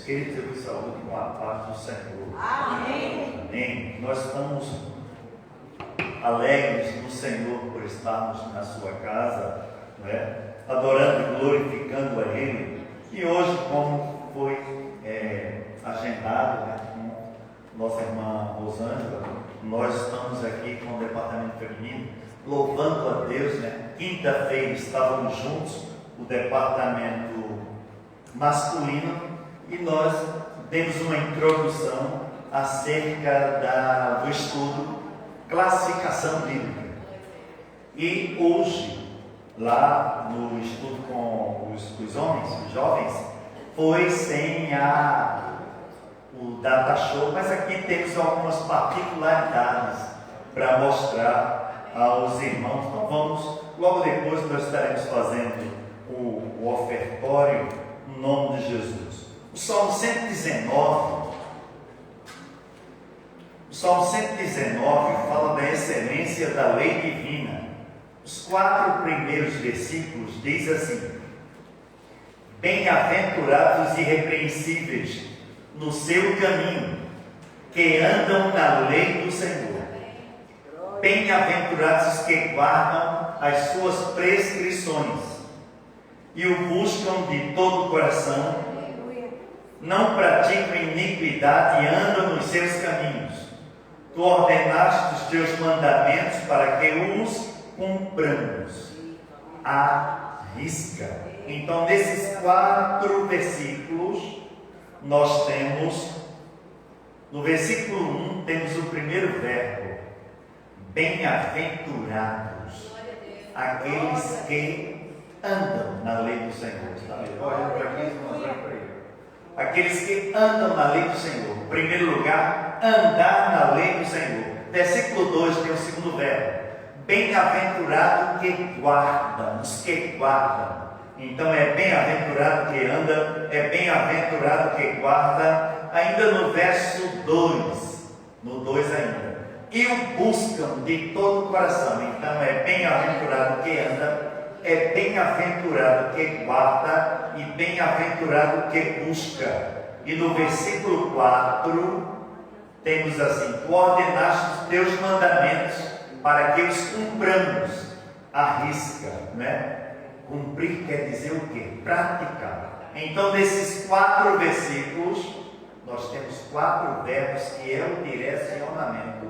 Queridos, eu vos saúdo com a paz do Senhor. Amém. Amém. Nós estamos alegres no Senhor por estarmos na sua casa, não é? Adorando e glorificando a Ele. E hoje, como foi agendado, né, com nossa irmã Rosângela, nós estamos aqui com o departamento feminino, louvando a Deus, né? Quinta-feira estávamos juntos, o departamento masculino, e nós demos uma introdução acerca do estudo classificação bíblica. E hoje, lá no estudo com os homens, os jovens, foi sem o data show, mas aqui temos algumas particularidades para mostrar aos irmãos. Então vamos, logo depois nós estaremos fazendo o ofertório no nome de Jesus. O Salmo 119, fala da excelência da lei divina. Os 4 primeiros versículos diz assim: bem-aventurados os irrepreensíveis no seu caminho, que andam na lei do Senhor. Bem-aventurados os que guardam as suas prescrições e o buscam de todo o coração, não praticam iniquidade e andam nos seus caminhos. Tu ordenaste os teus mandamentos para que os cumpramos à risca. Então, nesses 4 versículos, nós temos, no versículo 1, temos o primeiro verbo: bem-aventurados aqueles que andam na lei do Senhor. Está vendo? Olha para aqui, mostrando para ele. Aqueles que andam na lei do Senhor. Em primeiro lugar, andar na lei do Senhor. Versículo 2 tem o segundo verbo: bem-aventurado que guardam, os que guardam. Então é bem-aventurado que anda, é bem-aventurado que guarda. Ainda no verso 2, no 2 ainda, e o buscam de todo o coração. Então é bem-aventurado que anda, é bem-aventurado que guarda e bem-aventurado que busca. E no versículo 4 temos assim: tu ordenaste os teus mandamentos para que os cumpramos à risca, né? Cumprir quer dizer o quê? Praticar. Então, nesses 4 versículos, nós temos 4 verbos que é o direcionamento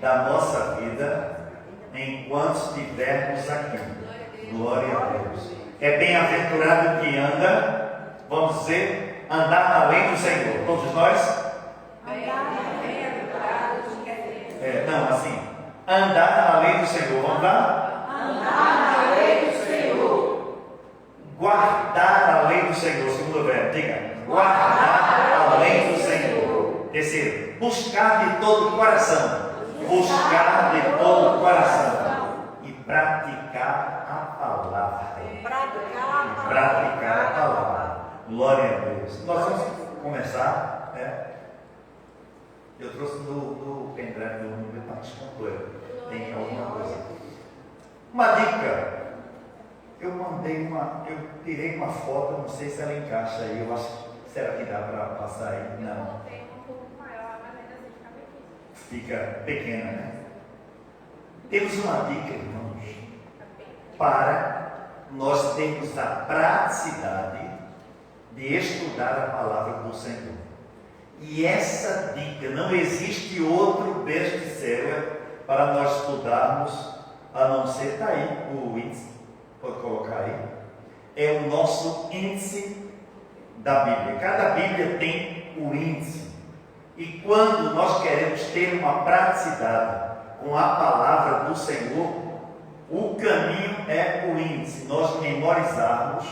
da nossa vida enquanto estivermos aqui. Glória a Deus. É bem-aventurado que anda, vamos dizer, andar na lei do Senhor. Todos nós? Não, assim, andar na lei do Senhor. Vamos lá? Andar na lei do Senhor. Guardar a lei do Senhor. Segundo verbo, diga: guardar a lei do Senhor. Terceiro, buscar de todo o coração. Buscar de todo o coração. E praticar a palavra. Praticar a palavra. Glória a Deus. Nós vamos começar, né? Eu trouxe do pendrive do número para descontar. Tem alguma coisa. Uma dica. Eu tirei uma foto, não sei se ela encaixa aí. Eu acho, será que dá para passar aí? Não. Tem um pouco maior, mas ainda assim fica pequeno. Fica pequena, né? Temos uma dica, irmãos, para nós termos a praticidade de estudar a palavra do Senhor. E essa dica, não existe outro best-seller para nós estudarmos, a não ser, está aí o índice, pode colocar aí, é o nosso índice da Bíblia. Cada Bíblia tem o índice. E quando nós queremos ter uma praticidade com a palavra do Senhor, o caminho é o índice. Nós memorizarmos,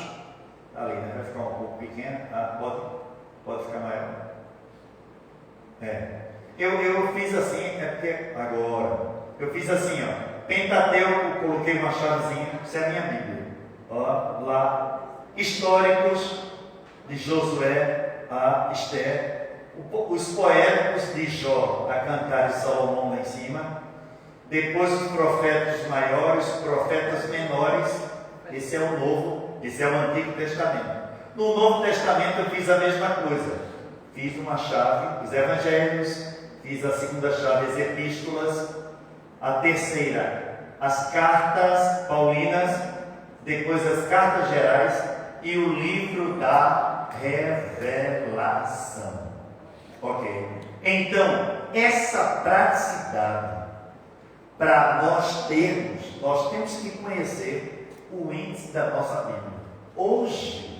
ali, né? Vai ficar um pouco pequeno, pode ficar maior. Eu fiz assim, eu fiz assim, ó, Pentateuco, coloquei uma chavezinha, isso é a minha Bíblia, ó, lá, históricos de Josué a Esther, os poéticos de Jó a Cantar de Salomão lá em cima, depois os profetas maiores, os profetas menores, esse é o Novo, esse é o Antigo Testamento. No Novo Testamento eu fiz a mesma coisa. Fiz uma chave, os evangelhos, fiz a segunda chave, as epístolas, a terceira, as cartas paulinas, depois as cartas gerais e o livro da revelação. Ok? Então, essa praticidade, para nós temos que conhecer o índice da nossa Bíblia. Hoje,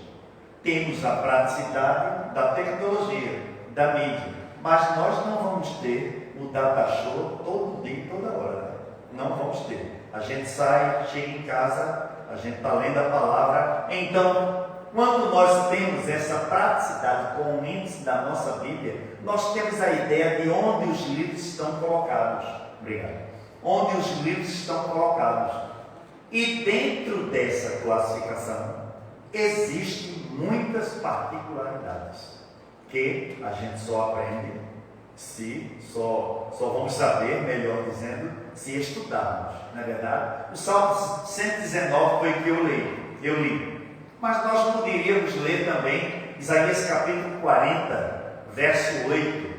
temos a praticidade da tecnologia, da mídia, mas nós não vamos ter o data show todo dia, toda hora. Não vamos ter. A gente sai, chega em casa, a gente está lendo a palavra. Então, quando nós temos essa praticidade com o índice da nossa Bíblia, nós temos a ideia de onde os livros estão colocados. Obrigado. Onde os livros estão colocados. E dentro dessa classificação, existem muitas particularidades que a gente só aprende só vamos saber, melhor dizendo, se estudarmos, não é verdade? O Salmo 119 foi o que eu li. Mas nós poderíamos ler também Isaías capítulo 40, verso 8.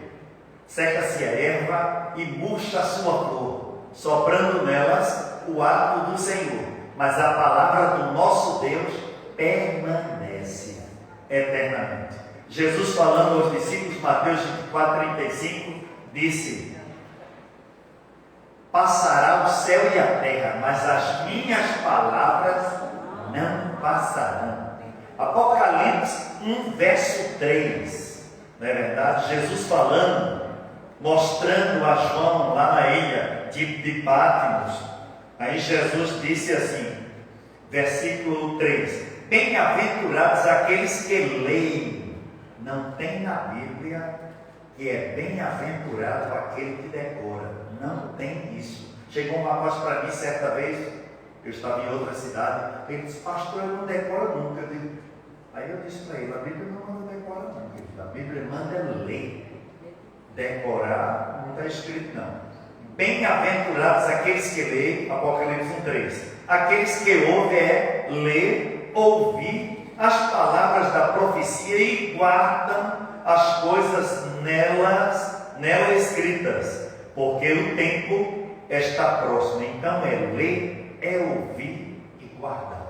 Seca-se a erva e murcha a sua flor, soprando nelas o hálito do Senhor. Mas a palavra do nosso Deus permanece eternamente. Jesus, falando aos discípulos, Mateus 24:35, disse: passará o céu e a terra, mas as minhas palavras não passarão. Apocalipse 1, verso 3, não é verdade? Jesus falando, mostrando a João lá na ilha de Patmos. Aí Jesus disse assim, versículo 3: bem-aventurados aqueles que leem. Não tem na Bíblia que é bem-aventurado aquele que decora. Não tem isso. Chegou um rapaz para mim certa vez, eu estava em outra cidade, ele disse: pastor, eu não decoro nunca. Aí eu disse para ele: a Bíblia não manda decorar nunca. A Bíblia manda ler. Decorar não está escrito não. Bem-aventurados aqueles que leem, Apocalipse 1:3. Aqueles que ouvem ler, ouvir as palavras da profecia e guardam as coisas nela escritas, porque o tempo está próximo. Então é ler, é ouvir e guardar.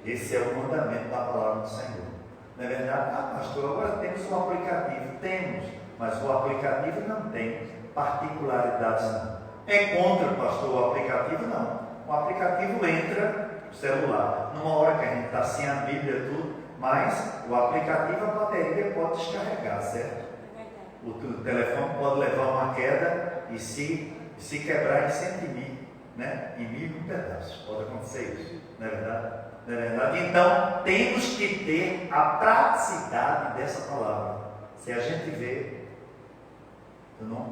Esse é o mandamento da palavra do Senhor. Não é verdade? Ah, pastor, agora temos um aplicativo. Temos, mas o aplicativo não tem particularidades não. É contra, pastor, o aplicativo não. O aplicativo entra no celular, numa hora que a gente está sem a Bíblia e tudo, mas o aplicativo, a bateria pode descarregar, certo? O telefone pode levar uma queda e se quebrar em 100.000, né? Em 1.000 pedaços, pode acontecer isso, não é verdade? Não é verdade? Então, temos que ter a praticidade dessa palavra. Se a gente vê, eu não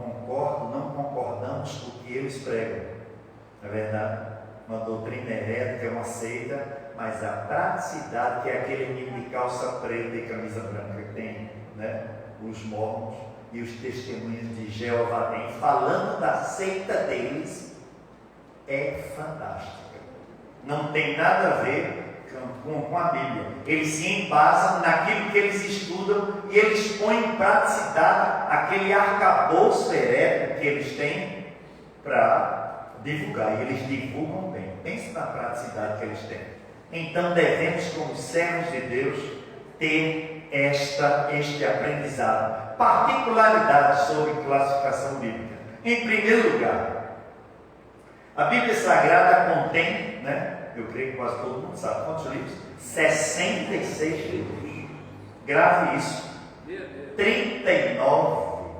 concordamos com o que eles pregam, não é verdade? Uma doutrina herética, uma seita, mas a praticidade, que é aquele menino de calça preta e camisa branca que tem, né? Os mormons e os testemunhos de Jeová tem, falando da seita deles, é fantástica. Não tem nada a ver com a Bíblia. Eles se embasam naquilo que eles estudam e eles põem em praticidade aquele arcabouço herético que eles têm para divulgar, e eles divulgam bem. Pense na praticidade que eles têm. Então devemos, como servos de Deus, ter este aprendizado. Particularidades sobre classificação bíblica. Em primeiro lugar, a Bíblia Sagrada contém, né? Eu creio que quase todo mundo sabe quantos livros? 66 livros. Grave isso. 39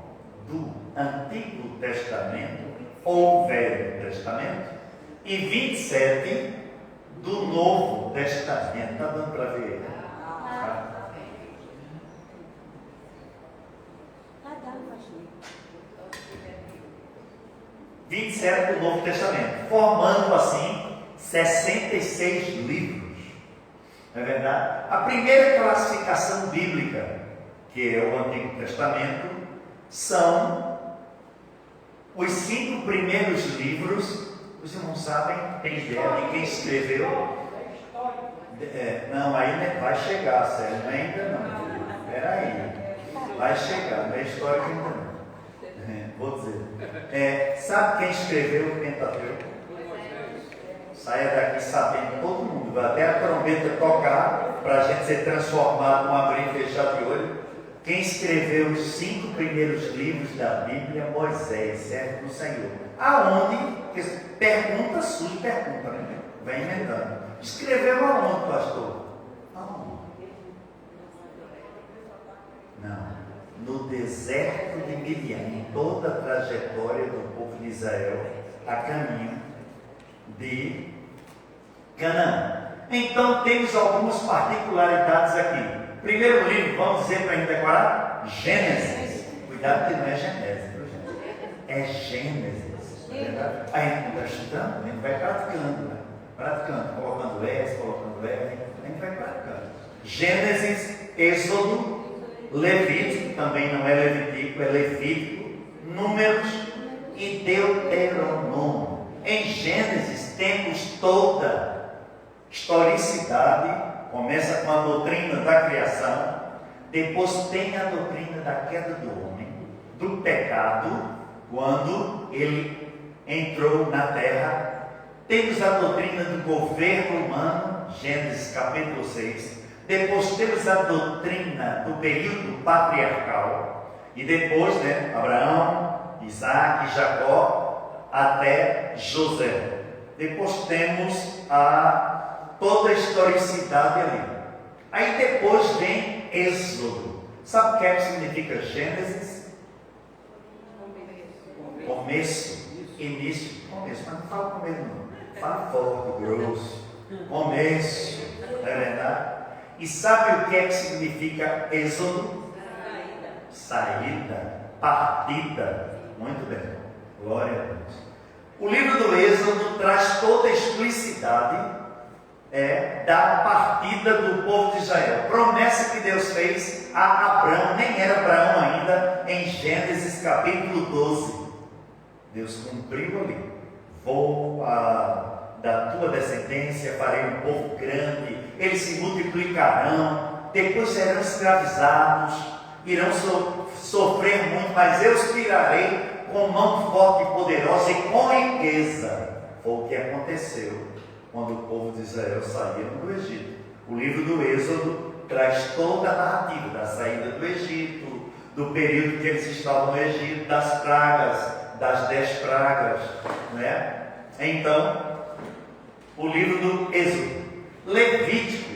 do Antigo Testamento ou Velho Testamento e 27 do Novo Testamento. Está dando para ver? Tá? 27 do Novo Testamento, formando assim 66 livros. Não é verdade? A primeira classificação bíblica, que é o Antigo Testamento, são os 5 primeiros livros. Os irmãos sabem, tem ideia de quem escreveu? Não, ainda vai chegar, Sérgio, ainda não. Espera aí. Vai chegar, não é história que ainda não. Vou dizer. Sabe quem escreveu o Pentateuco? Saia daqui sabendo, todo mundo, até a trombeta tocar, para a gente ser transformado num abrir e fechar de olho. Quem escreveu os 5 primeiros livros da Bíblia? Moisés, servo do Senhor. Aonde? Pergunta surge, pergunta, né? Vem emendando. Escreveu aonde, pastor? Aonde? Não. No deserto de Miriam, em toda a trajetória do povo de Israel, a caminho de Canaã. Então temos algumas particularidades aqui. Primeiro livro, vamos dizer para a gente decorar? Gênesis. Cuidado que não é Genésio, viu, gente? É Gênesis. Aí a gente vai estudando, a gente vai praticando, né? Praticando, colocando S, colocando R, a gente vai praticando. Gênesis, Êxodo, Levítico, também não é Levítico, é Levítico, Números e Deuteronômio. Em Gênesis temos toda historicidade, começa com a doutrina da criação, depois tem a doutrina da queda do homem, do pecado, quando ele entrou na terra. Temos a doutrina do governo humano, Gênesis capítulo 6. Depois temos a doutrina do período patriarcal. E depois, Abraão, Isaac e Jacó, até José. Depois temos toda a historicidade ali. Aí depois vem Êxodo. Sabe o que é que significa Gênesis? Começo, início, começo. Mas não fala começo não. Fala forte, grosso. Começo. Não é verdade? E sabe o que é que significa Êxodo? Saída, partida. Muito bem. Glória a Deus. O livro do Êxodo traz toda a explicidade da partida do povo de Israel. Promessa que Deus fez a Abraão, nem era Abraão ainda, em Gênesis capítulo 12. Deus cumpriu ali. Vou da tua descendência, farei um povo grande, eles se multiplicarão, depois serão escravizados, irão sofrer muito, mas eu os tirarei com mão forte e poderosa e com riqueza. Foi o que aconteceu quando o povo de Israel saía do Egito. O livro do Êxodo traz toda a narrativa da saída do Egito, do período que eles estavam no Egito, das pragas, das 10 pragas, né? Então, o livro do Êxodo. Levítico,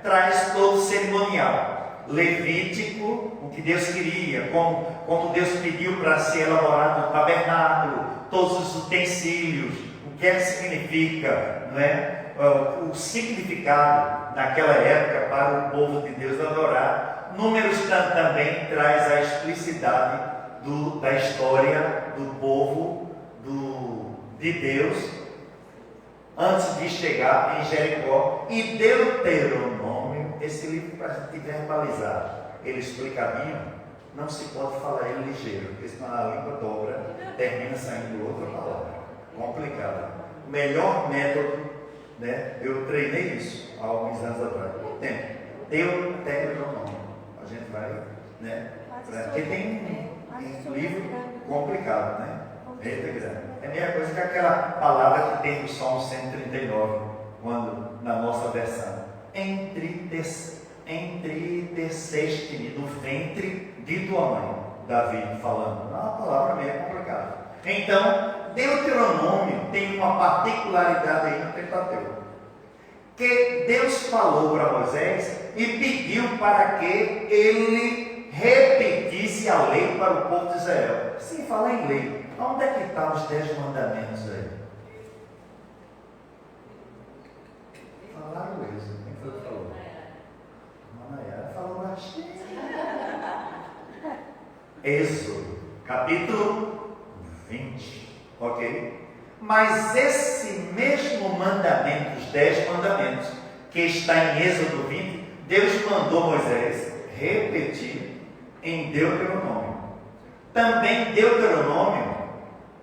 traz todo o cerimonial. Levítico, o que Deus queria, como Deus pediu para ser elaborado o tabernáculo, todos os utensílios, o que é que significa, o significado naquela época para o povo de Deus adorar. Números também traz a explicidade da história do povo de Deus antes de chegar em Jericó. E Deuteronômio, esse livro para a gente verbalizar, ele explicadinho, não se pode falar ele ligeiro, porque senão a língua dobra, termina saindo outra palavra, complicada. O melhor método, eu treinei isso há alguns anos atrás, Deuteronômio, a gente vai, porque tem um livro complicado, É a mesma coisa que aquela palavra que tem no Salmo 139, quando na nossa versão, entriteceste-me no ventre de tua mãe, Davi falando. É uma palavra meio complicada. Então, Deuteronômio tem uma particularidade aí no Pentateuco, que Deus falou para Moisés e pediu para que ele repetisse a lei para o povo de Israel. Sim, fala em lei. Onde é que estão os 10 mandamentos aí? Falaram isso. Quem foi que falou? Manaiara falou baixinho. Êxodo, capítulo 20. Ok? Mas esse mesmo mandamento, os 10 mandamentos, que está em Êxodo 20, Deus mandou Moisés repetir em Deuteronômio. Também Deuteronômio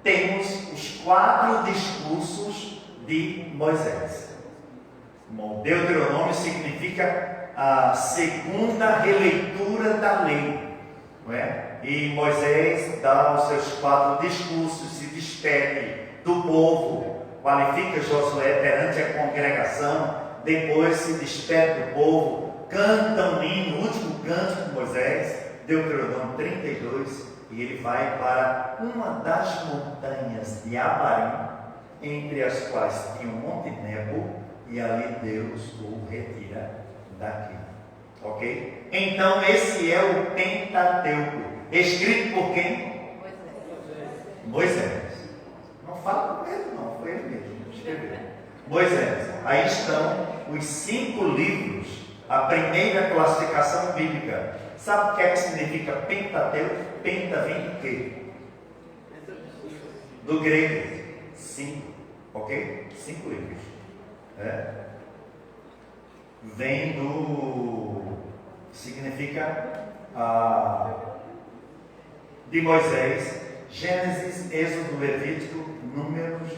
temos os 4 discursos de Moisés. Deuteronômio significa a segunda releitura da lei, não é? E Moisés dá os seus 4 discursos, se despede do povo, qualifica Josué perante a congregação, depois se despede do povo, canta um hino, o último canto de Moisés, Deuteronômio 32, e ele vai para uma das montanhas de Abarim, entre as quais tinha o Monte Nebo, e ali Deus o retira daqui. Ok? Então esse é o Pentateuco, escrito por quem? Moisés. Não fala com ele não, foi ele mesmo que escreveu. Moisés. Aí estão os 5 livros, a primeira classificação bíblica. Sabe o que é que significa Pentateuco? Penta vem do quê? Do grego. 5, ok? 5 livros. Vem do... significa de Moisés, Gênesis, Êxodo, Levítico, Números,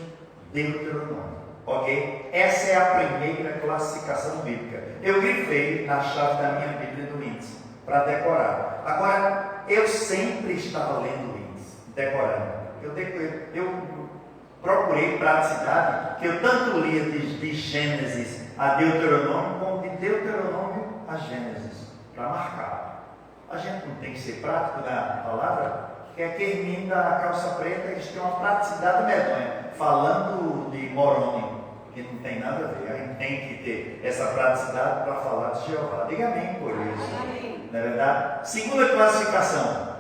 Deuteronômio. Ok? Essa é a primeira classificação bíblica. Eu grifei na chave da minha Bíblia do índice para decorar. Agora, eu sempre estava lendo o índice, decorando. Eu procurei praticidade, que eu tanto lia de Gênesis a Deuteronômio, como de Deuteronômio a Gênesis, para marcar. A gente não tem que ser prático na palavra, que é aquele menino da calça preta, eles têm uma praticidade medonha, falando de Moroni, que não tem nada a ver. A gente tem que ter essa praticidade para falar de Jeová. Diga amém por isso. Amém. Não é verdade? Segunda classificação.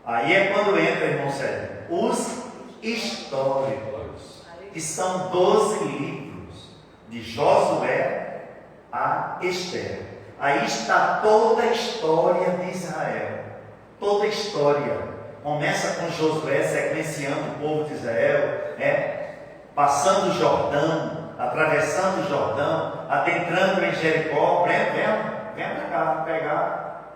Aí é quando entra, irmão Sérgio, os históricos, que são 12 livros, de Josué a Esther. Aí está toda a história de Israel. Toda a história. Começa com Josué sequenciando o povo de Israel, passando o Jordão, atravessando o Jordão, adentrando em Jericó. Vem para cá, pegar,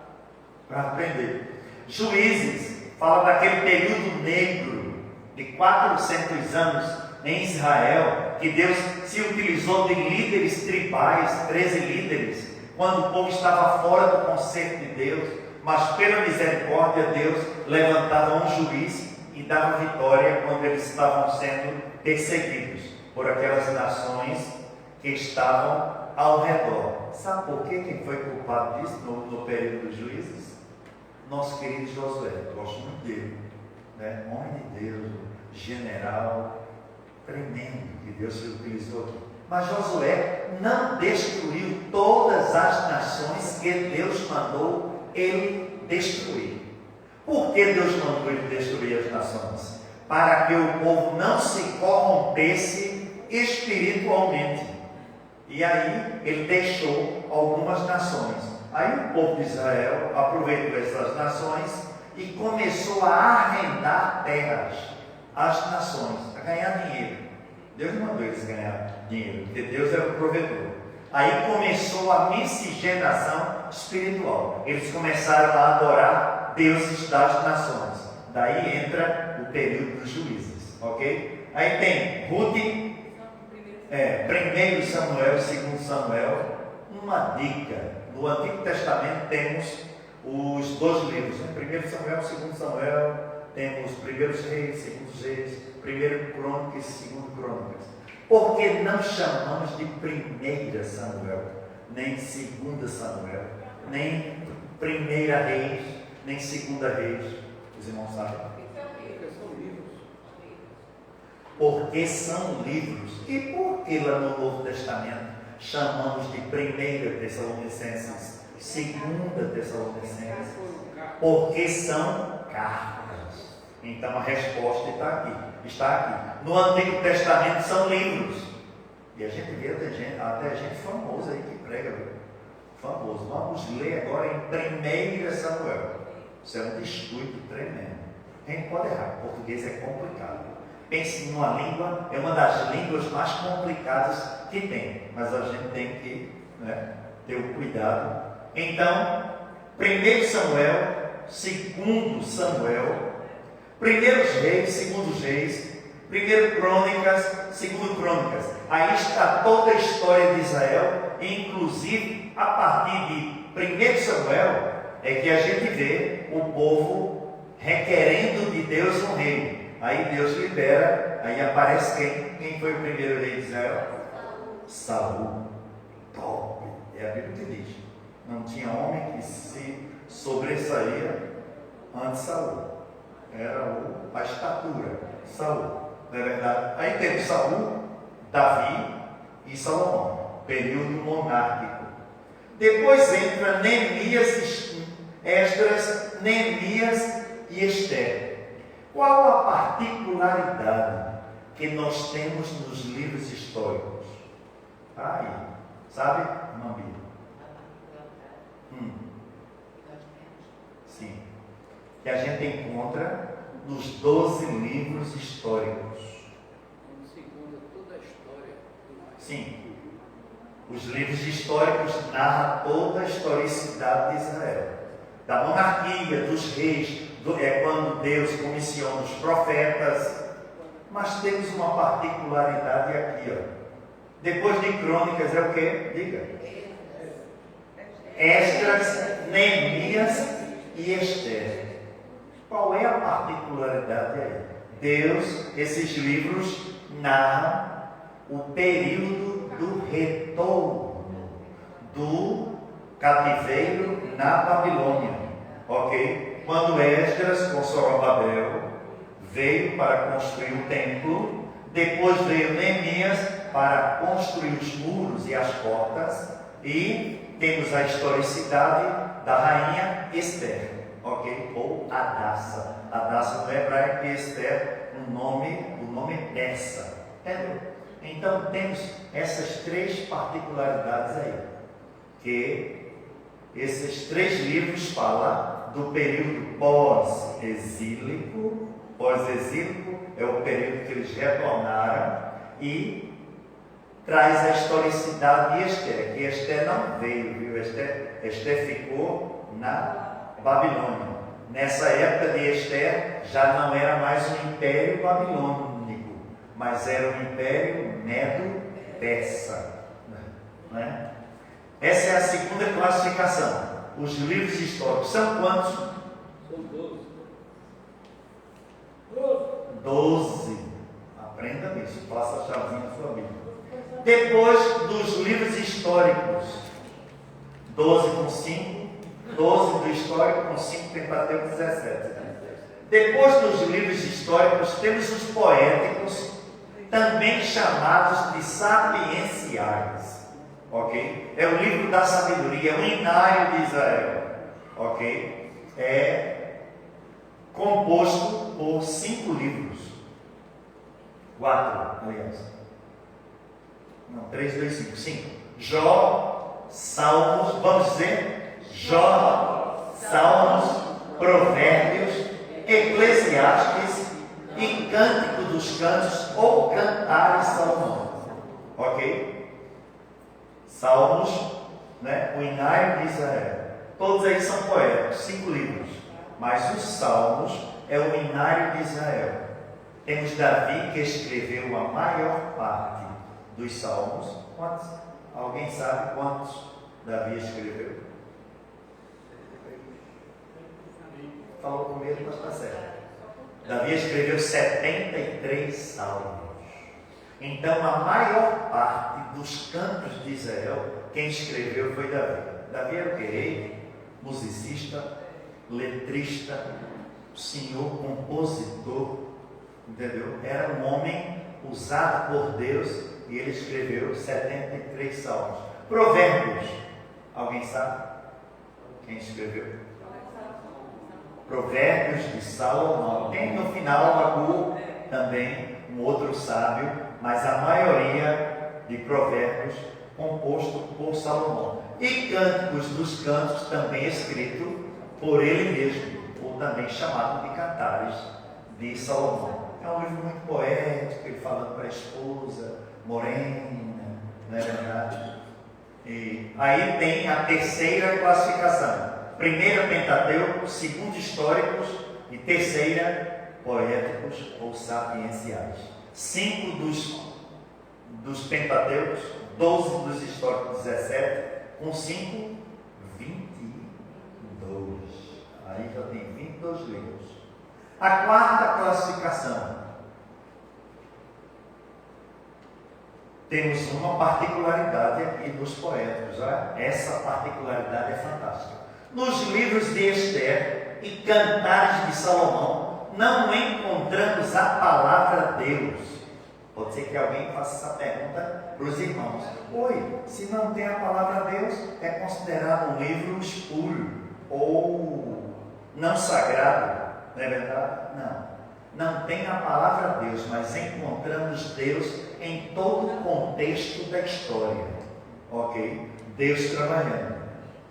para aprender. Juízes, fala daquele período negro de 400 anos em Israel, que Deus se utilizou de líderes tribais, 13 líderes, quando o povo estava fora do conceito de Deus, mas pela misericórdia Deus levantava um juiz e dava vitória quando eles estavam sendo perseguidos por aquelas nações que estavam ao redor. Sabe por quê? Quem foi culpado disso no período dos juízes? Nosso querido Josué. Gosto muito dele, né? Homem de Deus, general tremendo que Deus se utilizou aqui. Mas Josué não destruiu todas as nações que Deus mandou ele destruir. Por que Deus mandou ele destruir as nações? Para que o povo não se corrompesse espiritualmente. E aí ele deixou algumas nações. Aí o povo de Israel aproveitou essas nações e começou a arrendar terras às nações, a ganhar dinheiro. Deus não mandou eles ganhar dinheiro, porque Deus era o provedor. Aí começou a miscigenação espiritual. Eles começaram a adorar deuses das nações. Daí entra o período dos juízes, ok? Aí tem Ruth, 1 Samuel, 2 Samuel. Uma dica: no Antigo Testamento temos os 2 livros, 1 Samuel, 2 Samuel, temos 1 Reis, 2 Reis, 1 Crônicas e 2 Crônicas. Por que não chamamos de 1 Samuel, nem 2 Samuel, nem 1 Reis, nem 2 Reis? Os irmãos sabem? Porque são livros. E por que lá no Novo Testamento chamamos de 1 Tessalonicenses, 2 Tessalonicenses? Porque são cartas. Então a resposta está aqui. No Antigo Testamento são livros. E a gente vê até gente famosa aí que prega, famoso. Vamos ler agora em 1 Samuel. Isso é um descuido tremendo. Quem pode errar? O português é complicado. Pense numa língua, é uma das línguas mais complicadas que tem. Mas a gente tem que ter o cuidado. Então, 1 Samuel, 2 Samuel, 1 Reis, 2 Reis, Primeiro Crônicas, segundo Crônicas. Aí está toda a história de Israel, inclusive a partir de 1 Samuel, é que a gente vê o povo requerendo de Deus um rei. Aí Deus libera, aí aparece quem? Quem foi o primeiro rei de Israel? Saul. Top. É a Bíblia que diz. Não tinha homem que se sobressaía antes de Saul. Era a estatura, Saul. Não é verdade? Aí temos Saul, Davi e Salomão. Período monárquico. Depois entra Neemias, Esdras, Neemias e Esther. Qual a particularidade que nós temos nos livros históricos? Aí, sabe? Uma Bíblia. Sim. Que a gente encontra nos 12 livros históricos. Segundo toda a história. Sim. Os livros históricos narram toda a historicidade de Israel. Da monarquia, dos reis, quando Deus comissiona os profetas. Mas temos uma particularidade aqui, ó. Depois de Crônicas é o quê? Diga. Esdras, Neemias e Esther. Qual é a particularidade aí? Deus, esses livros narram o período do retorno do cativeiro na Babilônia. Ok? Quando Esdras, com Zorobabel, veio para construir o templo, depois veio Neemias para construir os muros e as portas, e temos a historicidade da rainha Esther, ok? Ou Hadassah. Hadassah no hebraico e Esther, o nome persa. Entendeu? Então temos essas três particularidades aí, que esses três livros falam do período pós-exílico. Pós-exílico é o período que eles retornaram, e traz a historicidade de Esther, que Esther não veio, viu? Esther ficou na Babilônia. Nessa época de Esther já não era mais um império babilônico, mas era um império medo-persa. Né? Essa é a segunda classificação. Os livros históricos são quantos? São 12. 12. Aprenda nisso, faça a chavinha na sua Bíblia. Depois dos livros históricos, 12 com 5, 12 do histórico com 5, Pentateuco 17. Depois dos livros históricos, temos os poéticos, também chamados de sapienciais. Ok? É o livro da sabedoria, o Inário de Israel. Ok? É composto por 5 livros. 4, aliás. Não, 3, 2, 5. 5. Jó, Salmos, vamos dizer? Jó, Salmos, Provérbios, Eclesiastes e Cântico dos Cantos ou Cantares Salomão. Ok? Salmos, né? O Inário de Israel. Todos eles são poéticos, 5 livros. Mas os Salmos é o Inário de Israel. Temos Davi, que escreveu a maior parte dos Salmos. Quantos? Alguém sabe quantos Davi escreveu? Falou comigo, mas está certo. Davi escreveu 73 salmos. Então, a maior parte dos cantos de Israel, quem escreveu foi Davi. Davi era o que? Rei, musicista, letrista, senhor compositor, entendeu? Era um homem usado por Deus e ele escreveu 73 salmos. Provérbios, alguém sabe quem escreveu? Provérbios de Salomão. Tem no final Agur também, um outro sábio, mas a maioria de provérbios composto por Salomão. E Cânticos dos Cantos também escrito por ele mesmo, ou também chamado de Cantares de Salomão. É um livro muito poético, ele falando para a esposa, morena, não é verdade? E aí tem a terceira classificação. Primeira, Pentateuco. Segunda, históricos. E terceira, poéticos ou sapienciais. 5 dos Pentateucos, 12 dos históricos, 17, com 5, 22. Aí já tem 22 livros. A quarta classificação. Temos uma particularidade aqui dos poéticos. Essa particularidade é fantástica. Nos livros de Esther e Cantares de Salomão, não encontramos a palavra Deus. Pode ser que alguém faça essa pergunta para os irmãos. Oi, se não tem a palavra Deus, é considerado um livro espúrio ou não sagrado. Não é verdade? Não. Não tem a palavra Deus, mas encontramos Deus em todo o contexto da história. Ok? Deus trabalhando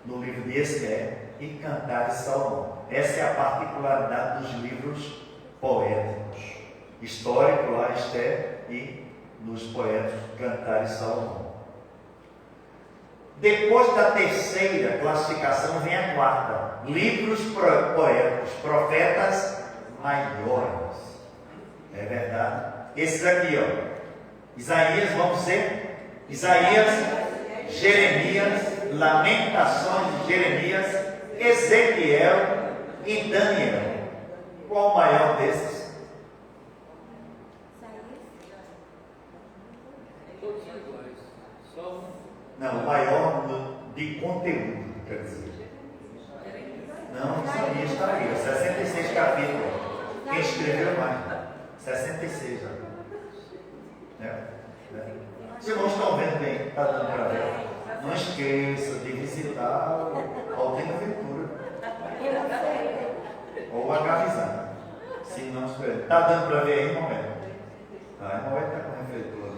no livro de Esther e Cantares de Salomão. Essa é a particularidade dos livros poéticos. Histórico lá, Esther, e nos poéticos Cantares de Salomão. Depois da terceira classificação vem a quarta. Livros poéticos, profetas maiores. É verdade? Esses aqui, ó. Isaías, vamos dizer? Isaías, Jeremias, Lamentações de Jeremias, Ezequiel e Daniel. Qual o maior desses? Todos iguais. Só um. Não, o maior de conteúdo, quer dizer. Não, Isaías está aí, 66 capítulos. Quem escreveu mais? 66 já. Os irmãos estão vendo bem, está dando para ver. Não esqueça de visitar o Aldeia Ventura. Ou a Gavizana. Se não estiver. Está dando para ver aí, irmão? Irmão está com refleitor.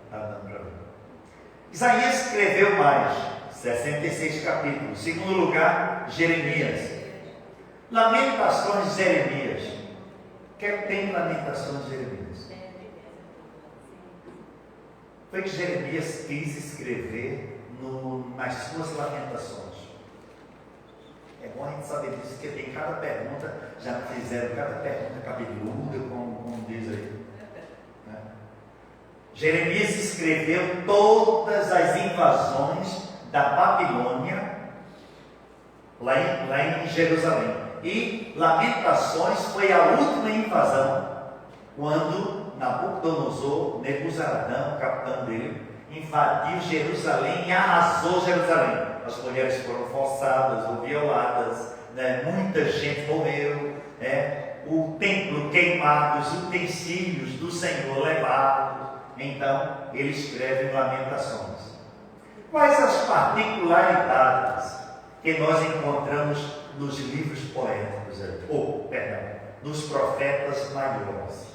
Está dando para ver. Isaías escreveu mais, 66 capítulos. Em segundo lugar, Jeremias. Lamentações de Jeremias. O que é que tem Lamentações de Jeremias? Foi que Jeremias quis escrever nas suas lamentações. É bom a gente saber disso, porque tem cada pergunta, já fizeram cada pergunta cabeluda, como diz aí. Né? Jeremias escreveu todas as invasões da Babilônia lá em Jerusalém. E Lamentações foi a última invasão, quando Nabucodonosor, Nebuzaradã, o capitão dele, invadiu Jerusalém e arrasou Jerusalém. As mulheres foram forçadas ou violadas, né? Muita gente morreu, né? O templo queimado, os utensílios do Senhor levados. Então, ele escreve Lamentações. Quais as particularidades que nós encontramos nos livros poéticos, nos profetas maiores?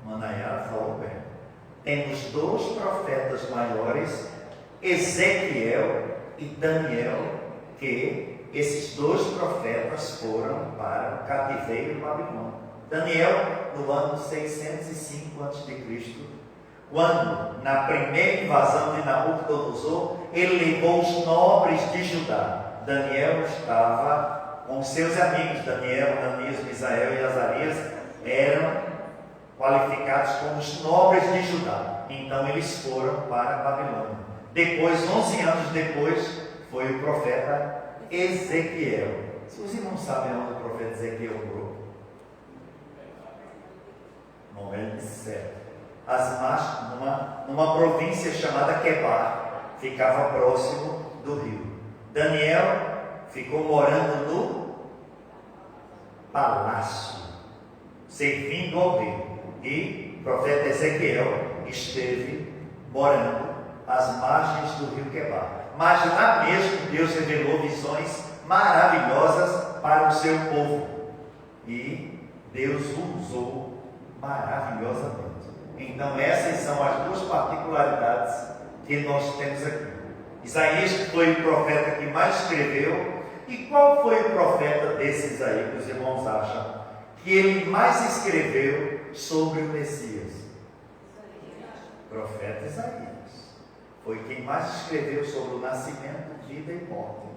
Manayara falou bem. Temos 2 profetas maiores, Ezequiel e Daniel, que esses 2 profetas foram para o cativeiro babilônico. Daniel, no ano 605 a.C., quando, na primeira invasão de Nabucodonosor, ele levou os nobres de Judá. Daniel estava com seus amigos. Daniel, Ananias, Misael e Azarias eram qualificados como os nobres de Judá. Então eles foram para a Babilônia. Depois, 11 anos depois, foi o profeta Ezequiel. Se os irmãos sabem onde o profeta Ezequiel morou? No meio de Sé. Numa província chamada Quebar, ficava próximo do rio. Daniel ficou morando no palácio, servindo ao rei. E o profeta Ezequiel esteve morando às margens do rio Quebar. Mas lá mesmo Deus revelou visões maravilhosas para o seu povo. E Deus o usou maravilhosamente. Então essas são as 2 particularidades que nós temos aqui. Isaías foi o profeta que mais escreveu. E qual foi o profeta desses aí que os irmãos acham que ele mais escreveu sobre o Messias? Profeta Isaías. Foi quem mais escreveu sobre o nascimento, vida e morte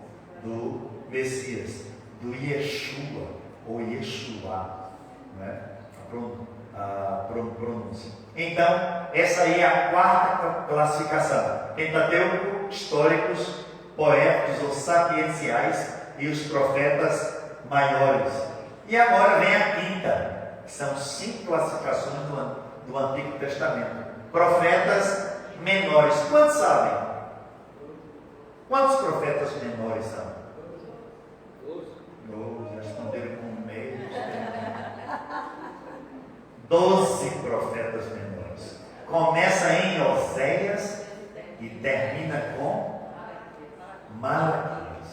do Messias, do Yeshua, ou Yeshua, né? A pronúncia. Então, essa aí é a quarta classificação: Pentateuco, históricos, poéticos ou sapienciais e os profetas maiores. E agora vem a quinta, que são 5 classificações do Antigo Testamento: profetas menores. Quantos sabem? Quantos profetas menores são? 12, responderam com meio. 12 profetas menores. Começa em Oséias e termina com Malaquias.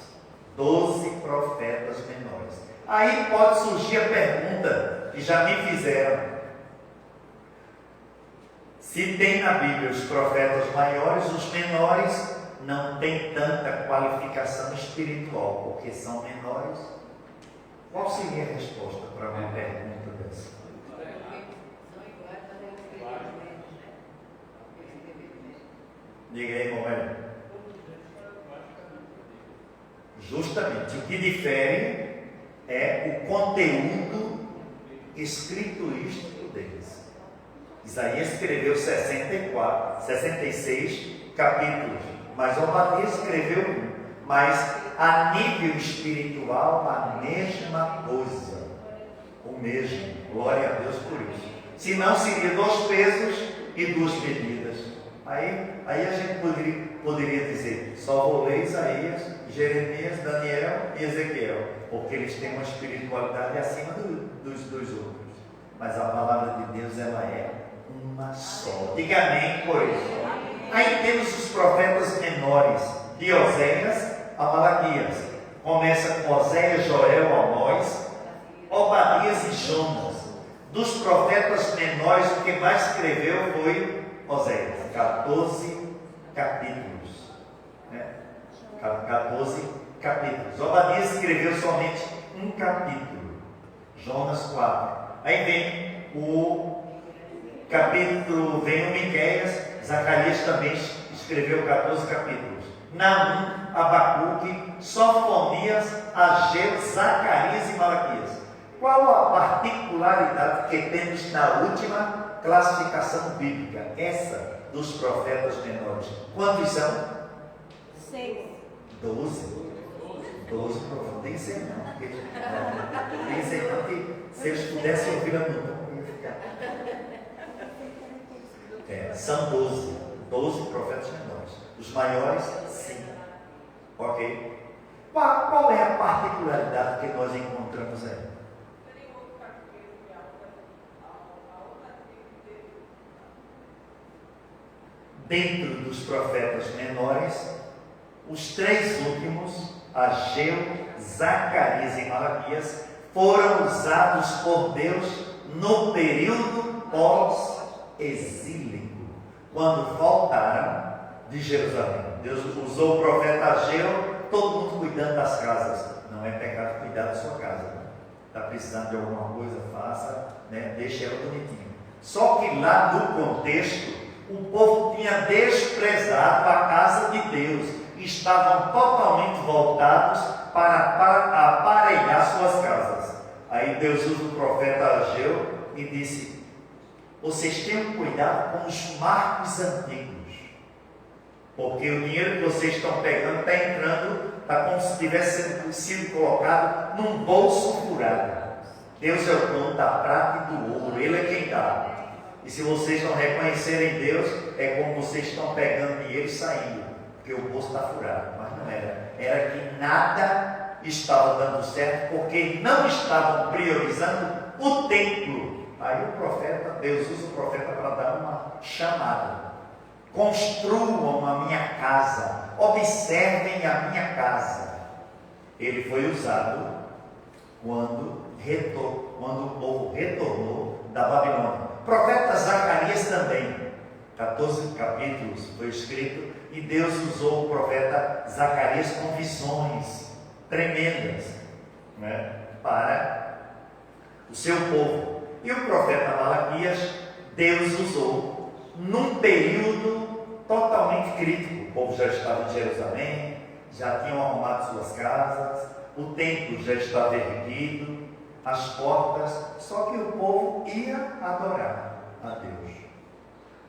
12 profetas menores. Aí pode surgir a pergunta que já me fizeram: se tem na Bíblia os profetas maiores, os menores não têm tanta qualificação espiritual, porque são menores. Qual seria a resposta para uma pergunta dessa? Diga aí, Moé. Justamente, o que difere é o conteúdo escriturístico deles. Isaías escreveu 66 capítulos, mas Obadias escreveu 1. Mas a nível espiritual, a mesma coisa. O mesmo. Glória a Deus por isso. Senão seria 2 pesos e 2 medidas. Aí a gente poderia dizer: só vou ler Isaías, Jeremias, Daniel e Ezequiel, porque eles têm uma espiritualidade acima dos outros. Mas a palavra de Deus, ela é uma só. Diga amém por isso. Aí temos os profetas menores, de Oséias a Malaquias. Começa com Oséias, Joel, Amós, Obadias e Jonas. Dos profetas menores, o que mais escreveu foi Oséias, 14 capítulos. 14 capítulos. Obadias escreveu somente 1 capítulo. Jonas 4. Aí vem o capítulo, vem o Miqueias. Zacarias também escreveu 14 capítulos. Naum, Abacuque, Sofonias, Ageu, Zacarias e Malaquias. Qual a particularidade que temos na última classificação bíblica? Essa dos profetas menores. Quantos são? 6. 12. 12 profetas. Nem sei não. Nem sei não, que se eles pudessem ouvir a minha não ia ficar. São 12. 12 profetas menores. Os maiores, 5. Ok? Qual é a particularidade que nós encontramos aí? Dentro dos profetas menores, os 3 últimos, Ageu, Zacarias e Malaquias, foram usados por Deus no período pós-exílico, quando voltaram de Jerusalém. Deus usou o profeta Ageu, todo mundo cuidando das casas. Não é pecado cuidar da sua casa. Está precisando de alguma coisa, faça, deixe ela bonitinha. Só que lá no contexto, o povo tinha desprezado a casa de Deus, estavam totalmente voltados para aparelhar suas casas. Aí Deus usa o profeta Ageu e disse: vocês tenham cuidado com os marcos antigos, porque o dinheiro que vocês estão pegando está entrando, está como se tivesse sido colocado num bolso furado. Deus é o dono da prata e do ouro, Ele é quem dá. E se vocês não reconhecerem Deus, é como vocês estão pegando dinheiro e saindo, porque o bolso está furado. Mas não era. Era que nada estava dando certo, porque não estavam priorizando o templo. Aí o profeta, Deus usa o profeta para dar uma chamada: construam a minha casa, observem a minha casa. Ele foi usado quando o povo retornou da Babilônia. O profeta Zacarias também, 14 capítulos foi escrito, e Deus usou o profeta Zacarias com visões tremendas, para o seu povo. E o profeta Malaquias, Deus usou num período totalmente crítico. O povo já estava em Jerusalém, já tinham arrumado suas casas, o templo já estava erguido, as portas, só que o povo ia adorar a Deus.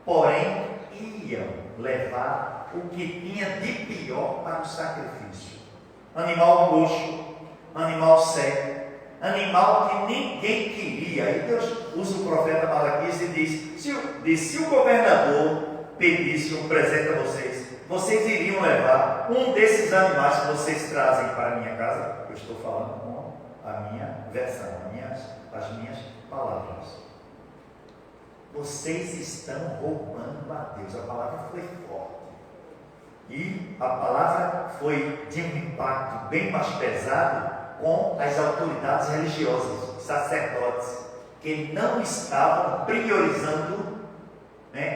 Porém, iam levar o que tinha de pior para o sacrifício. Animal coxo, animal cego, animal que ninguém queria. E Deus usa o profeta Malaquias e diz, se o governador pedisse um presente a vocês, vocês iriam levar um desses animais que vocês trazem para a minha casa? Eu estou falando com a minha versão, as minhas palavras. Vocês estão roubando a Deus. A palavra foi forte. E a palavra foi de um impacto bem mais pesado com as autoridades religiosas, sacerdotes, que não estavam priorizando,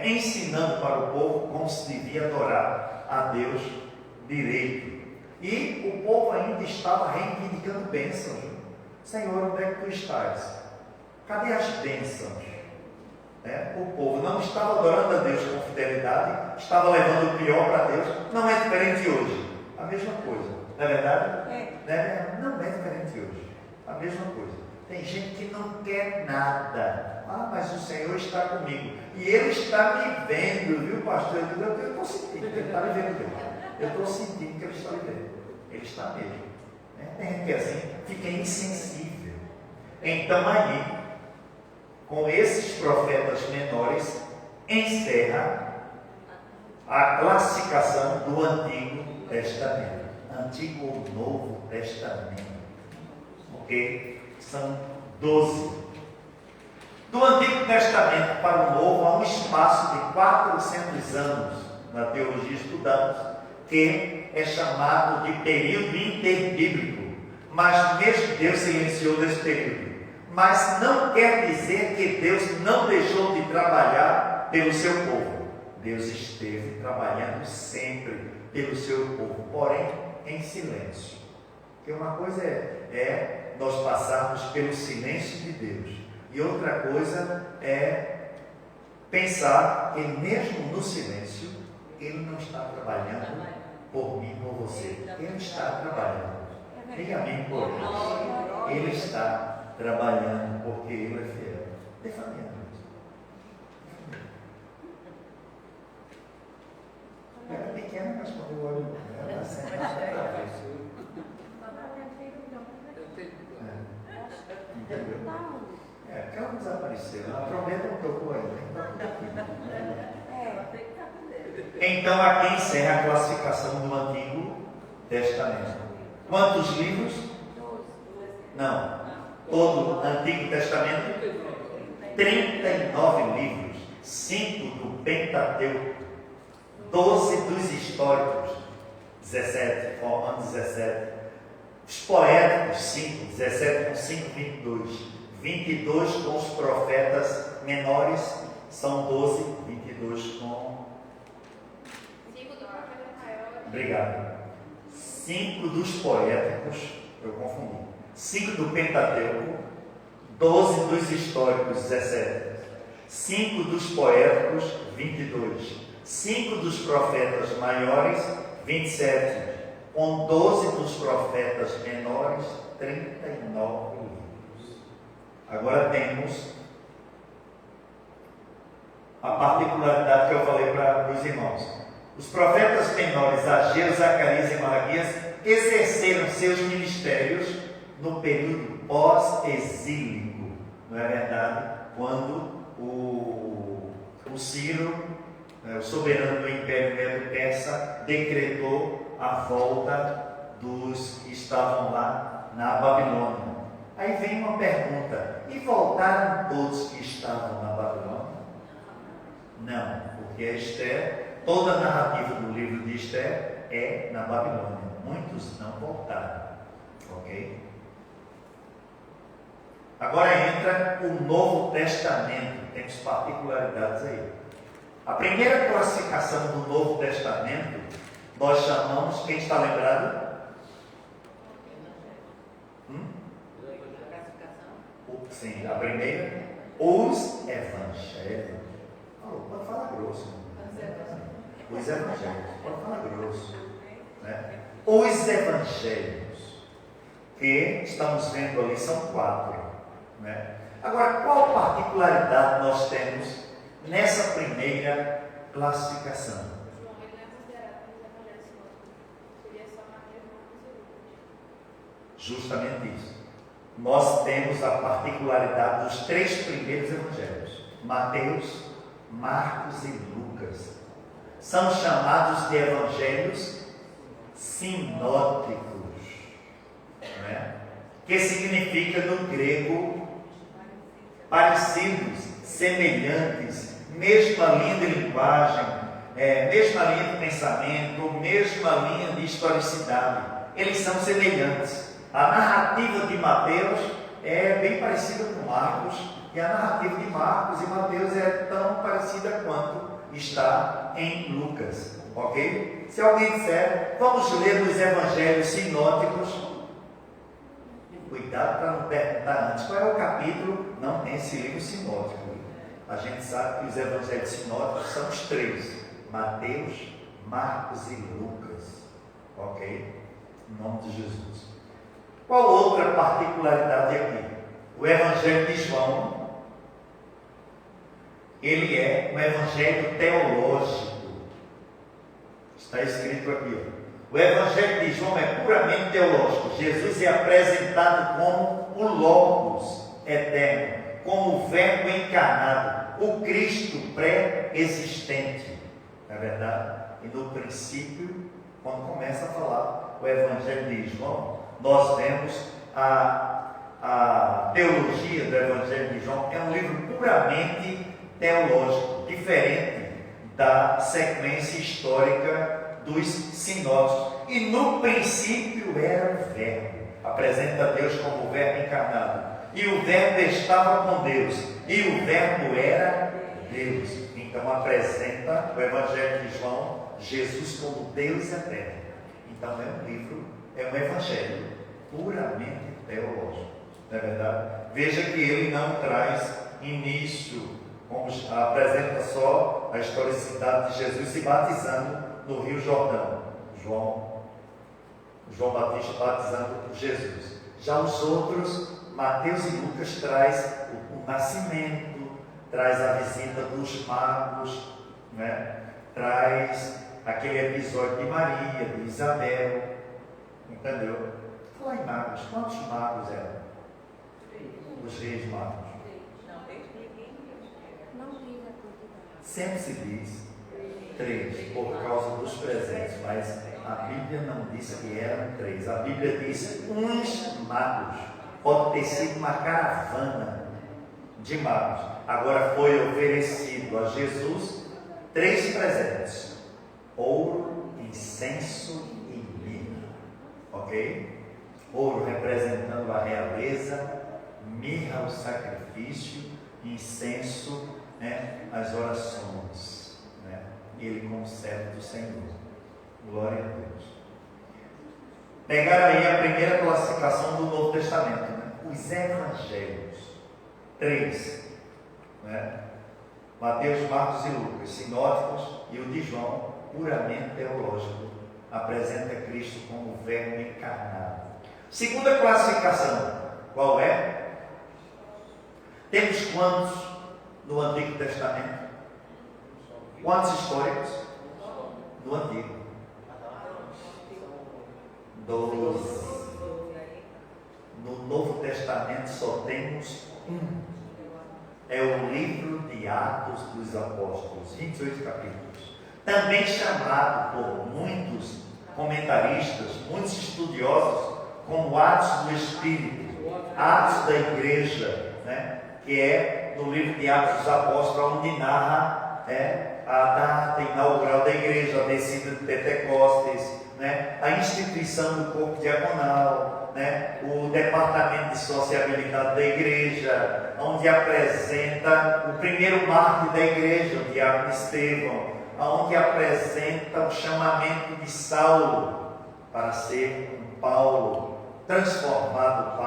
ensinando para o povo como se devia adorar a Deus direito. E o povo ainda estava reivindicando bênçãos. Senhor, onde é que tu estás? Cadê as bênçãos? O povo não estava adorando a Deus com fidelidade, estava levando o pior para Deus. Não é diferente hoje. A mesma coisa. Não é verdade? Não é diferente hoje. A mesma coisa. Tem gente que não quer nada. Mas o Senhor está comigo. E Ele está me vendo, viu, pastor? Eu estou sentindo que Ele está me vendo. Eu estou sentindo que Ele está me vendo. Ele está mesmo. Tem gente que é assim, fica insensível. Então aí, com esses profetas menores, encerra a classificação do Antigo Testamento. Antigo ou Novo Testamento. Ok? São 12. Do Antigo Testamento para o Novo há um espaço de 400 anos, na teologia estudamos, que é chamado de período interbíblico. Mas mesmo Deus silenciou nesse período. Mas não quer dizer que Deus não deixou de trabalhar pelo seu povo. Deus esteve trabalhando sempre pelo seu povo, porém em silêncio. Porque uma coisa é nós passarmos pelo silêncio de Deus, e outra coisa é pensar que mesmo no silêncio Ele não está trabalhando por mim, por você. Ele está trabalhando. Diga amém por Deus. Ele está trabalhando porque Ele é fiel. Dê família. Era pequena, mas quando eu olho ela sempre entendeu? Porque ela desapareceu. A trombeta não tocou ainda. Então aqui encerra a classificação do Antigo Testamento. Quantos livros? Não. Todo o Antigo Testamento? 39 livros. 5 do Pentateuco. 12 dos históricos. 17, formando 17. Os poéticos, 5. 17 com 5, 22. 22 com os profetas menores. São 12, 22 com... 5 do profeta maior. Obrigado. 5 dos poéticos, eu confundi. 5 do Pentateuco, 12 dos históricos, 17. 5 dos poéticos, 22. 5 dos profetas maiores, 27. Com 12 dos profetas menores, 39 livros. Agora temos a particularidade que eu falei para os irmãos. Os profetas menores, Ageu, Zacarias e Malaquias, exerceram seus ministérios no período pós-exílico. Não é verdade? Quando o Ciro, o soberano do Império Medo-Persa, decretou a volta dos que estavam lá na Babilônia. Aí vem uma pergunta: e voltaram todos que estavam na Babilônia? Não, porque Esther, toda a narrativa do livro de Esther é na Babilônia. Muitos não voltaram. Ok? Agora entra o Novo Testamento. Temos particularidades aí. A primeira classificação do Novo Testamento, nós chamamos, quem está lembrado? Sim, a primeira, os evangelhos. Pode falar grosso. Os evangelhos. Pode falar grosso. Os evangelhos que estamos vendo ali são 4. né? Agora, qual particularidade nós temos nessa primeira classificação? João, ele não é considerado como evangelho sinótico. Seria só Mateus, Marcos e Lucas. Justamente isso. Nós temos a particularidade dos 3 primeiros evangelhos: Mateus, Marcos e Lucas. São chamados de evangelhos sinóticos, né? Que significa no grego parecidos, semelhantes, mesma linha de linguagem, mesma linha de pensamento, mesma linha de historicidade. Eles são semelhantes. A narrativa de Mateus é bem parecida com Marcos, e a narrativa de Marcos e Mateus é tão parecida quanto está em Lucas, ok? Se alguém disser, vamos ler os evangelhos sinóticos, cuidado para não perguntar antes qual é o capítulo. Não tem esse livro sinótico. A gente sabe que os evangelhos sinóticos são os 3: Mateus, Marcos e Lucas, ok? Em nome de Jesus. Qual outra particularidade aqui? O evangelho de João, ele é um evangelho teológico. Está escrito aqui, ó. O evangelho de João é puramente teológico. Jesus é apresentado como o Logos eterno, como o Verbo encarnado, o Cristo pré-existente. Não é verdade? E no princípio, quando começa a falar o evangelho de João, nós vemos a teologia do evangelho de João. É um livro puramente teológico, diferente da sequência histórica dos sinóticos. E no princípio era o Verbo. Apresenta Deus como o Verbo encarnado. E o Verbo estava com Deus. E o Verbo era Deus. Então apresenta o Evangelho de João, Jesus como Deus eterno. Então é um livro, é um Evangelho puramente teológico. Não é verdade? Veja que ele não traz início, como apresenta só a historicidade de Jesus se batizando no Rio Jordão. João Batista batizando Jesus. Já os outros, Mateus e Lucas, traz o nascimento, traz a visita dos magos, né? Traz aquele episódio de Maria, de Isabel, entendeu? Falar em magos, quantos magos eram? Os reis magos. Não diz a quantidade. Sempre se diz 3, por causa dos presentes, mas a Bíblia não diz que eram 3. A Bíblia diz uns magos. Pode ter sido uma caravana de magos. Agora foi oferecido a Jesus 3 presentes: ouro, incenso e mirra. Ok? Ouro representando a realeza, mirra o sacrifício, incenso, né, as orações, né? Ele como servo do Senhor. Glória a Deus. Pegaram aí a primeira classificação do Novo Testamento, né? Os evangelhos. 3, né? Mateus, Marcos e Lucas, sinóticos, e o de João, puramente teológico, apresenta Cristo como o Verbo encarnado. Segunda classificação, qual é? Temos quantos no Antigo Testamento? Quantos históricos? No Antigo. 12. No Novo Testamento só temos um. É o livro de Atos dos Apóstolos, 28 capítulos. Também chamado por muitos comentaristas, muitos estudiosos, como Atos do Espírito, Atos da Igreja, né? Que é no livro de Atos dos Apóstolos, onde narra a data inaugural da igreja, a descida de Pentecostes, né? A instituição do corpo diaconal, né? O departamento de sociabilidade da igreja, onde apresenta o primeiro mártir da igreja, o diácono Estevão, onde apresenta o chamamento de Saulo para ser um Paulo transformado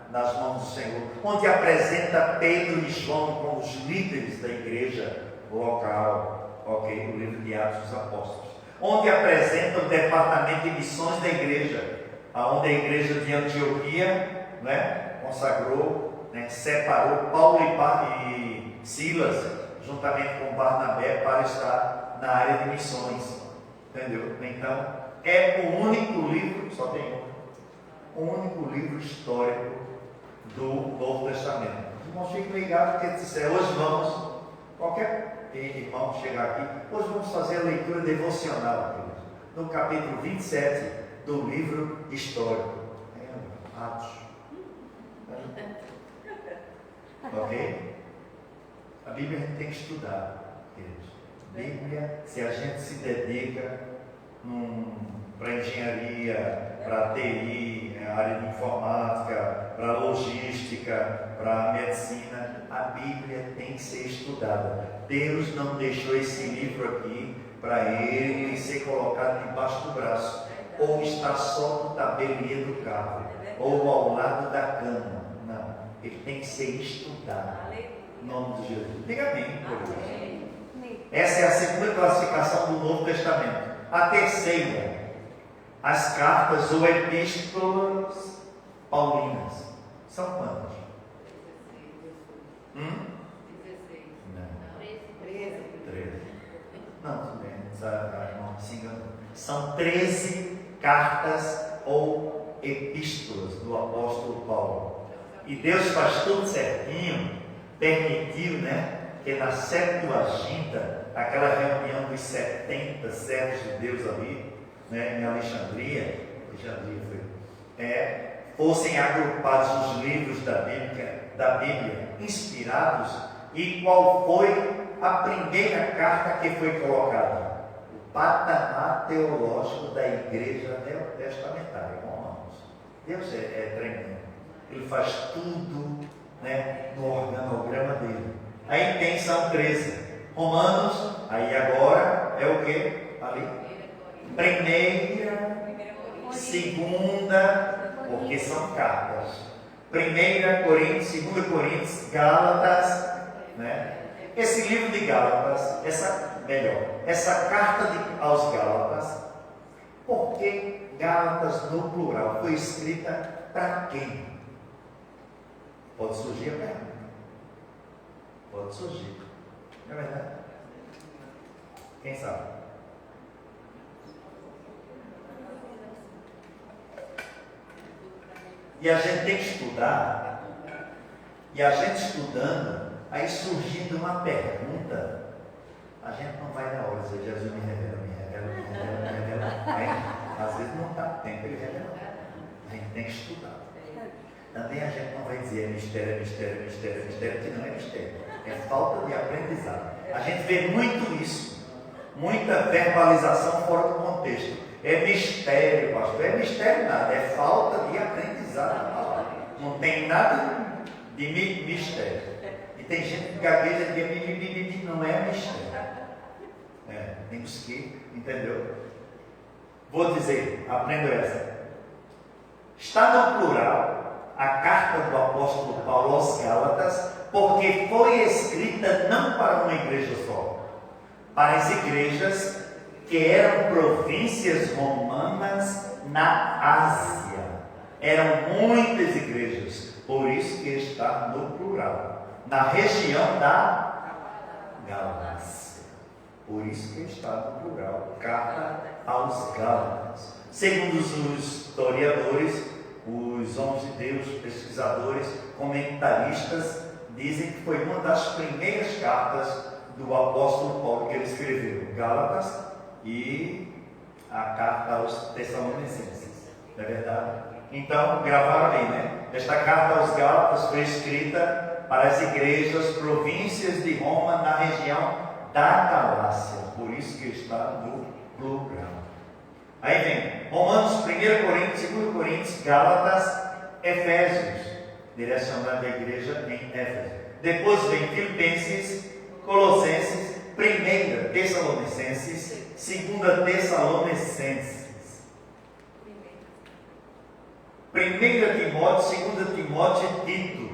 nas mãos do Senhor, onde apresenta Pedro e João como os líderes da igreja local, ok? O livro de Atos dos Apóstolos, onde apresenta o departamento de missões da igreja, onde a igreja de Antioquia, né, consagrou né, separou Paulo e Silas, juntamente com Barnabé, para estar na área de missões. Entendeu? Então, é o único livro, só tem um, o único livro histórico do Novo Testamento. Os irmãos fiquem ligados, porque disser, hoje vamos, qualquer irmão chegar aqui, hoje vamos fazer a leitura devocional, queridos, no capítulo 27 do livro histórico. Atos. Ok? A Bíblia a gente tem que estudar, queridos. Bíblia, se a gente se dedica para engenharia, para TI, área de informática, para logística, para medicina, a Bíblia tem que ser estudada. Deus não deixou esse livro aqui para ele ser colocado debaixo do braço, ou estar só no tabelinha do carro, ou ao lado da cama. Não, ele tem que ser estudado. Em nome de Jesus. Diga amém, por Deus. Essa é a segunda classificação do Novo Testamento. A terceira, as cartas ou epístolas paulinas. São quantas? 16. Não. 13. 13. Não, tudo bem. Não se enganou. São 13 cartas ou epístolas do apóstolo Paulo. E Deus faz tudo certinho, permitiu, que na Septuaginta, aquela reunião dos 70 servos de Deus ali, em Alexandria fossem agrupados os livros da Bíblia, inspirados, e qual foi a primeira carta que foi colocada? O patamar teológico da igreja neotestamentária, irmãos. Deus é tremendo. Ele faz tudo, no organograma dele. Aí são 13. Romanos, aí agora é o que? Ali? Primeira, segunda, porque são cartas. 1 Coríntios, 2 Coríntios, Gálatas, Esse livro de Gálatas, essa carta aos Gálatas, por que Gálatas no plural? Foi escrita para quem? Pode surgir a pergunta. Pode surgir. Não é verdade? Quem sabe? E a gente tem que estudar. E a gente estudando, aí surgindo uma pergunta, a gente não vai na hora dizer, Jesus me revela, me revela, me revela, me revela. Aí, às vezes não dá tempo ele revelar. A gente tem que estudar. Também a gente não vai dizer é mistério, mistério, mistério, mistério, que não é mistério. É falta de aprendizado. A gente vê muito isso. Muita verbalização fora do contexto. É mistério, pastor. É mistério nada. É falta de aprendizado. Não tem nada de mistério. E tem gente que gagueja de não é mistério. Temos que, entendeu? Vou dizer, aprendo essa. Está no plural a carta do apóstolo Paulo aos Gálatas, porque foi escrita não para uma igreja só, para as igrejas que eram províncias romanas na Ásia. Eram muitas igrejas, por isso que está no plural, na região da Galácia. Por isso que está no plural, carta aos Gálatas. Segundo os historiadores, os homens de Deus, pesquisadores, comentaristas, dizem que foi uma das primeiras cartas do apóstolo Paulo que ele escreveu, Gálatas, e a carta aos Tessalonicenses. Não é verdade? Então, gravaram aí, Esta carta aos Gálatas foi escrita para as igrejas, províncias de Roma, na região da Galácia. Por isso que está no plural. Aí vem Romanos, 1 Coríntios, 2 Coríntios, Gálatas, Efésios, direcionando a igreja em Éfeso. Depois vem Filipenses, Colossenses, 1 Tessalonicenses, 2 Tessalonicenses, 1 Timóteo, 2 Timóteo, Tito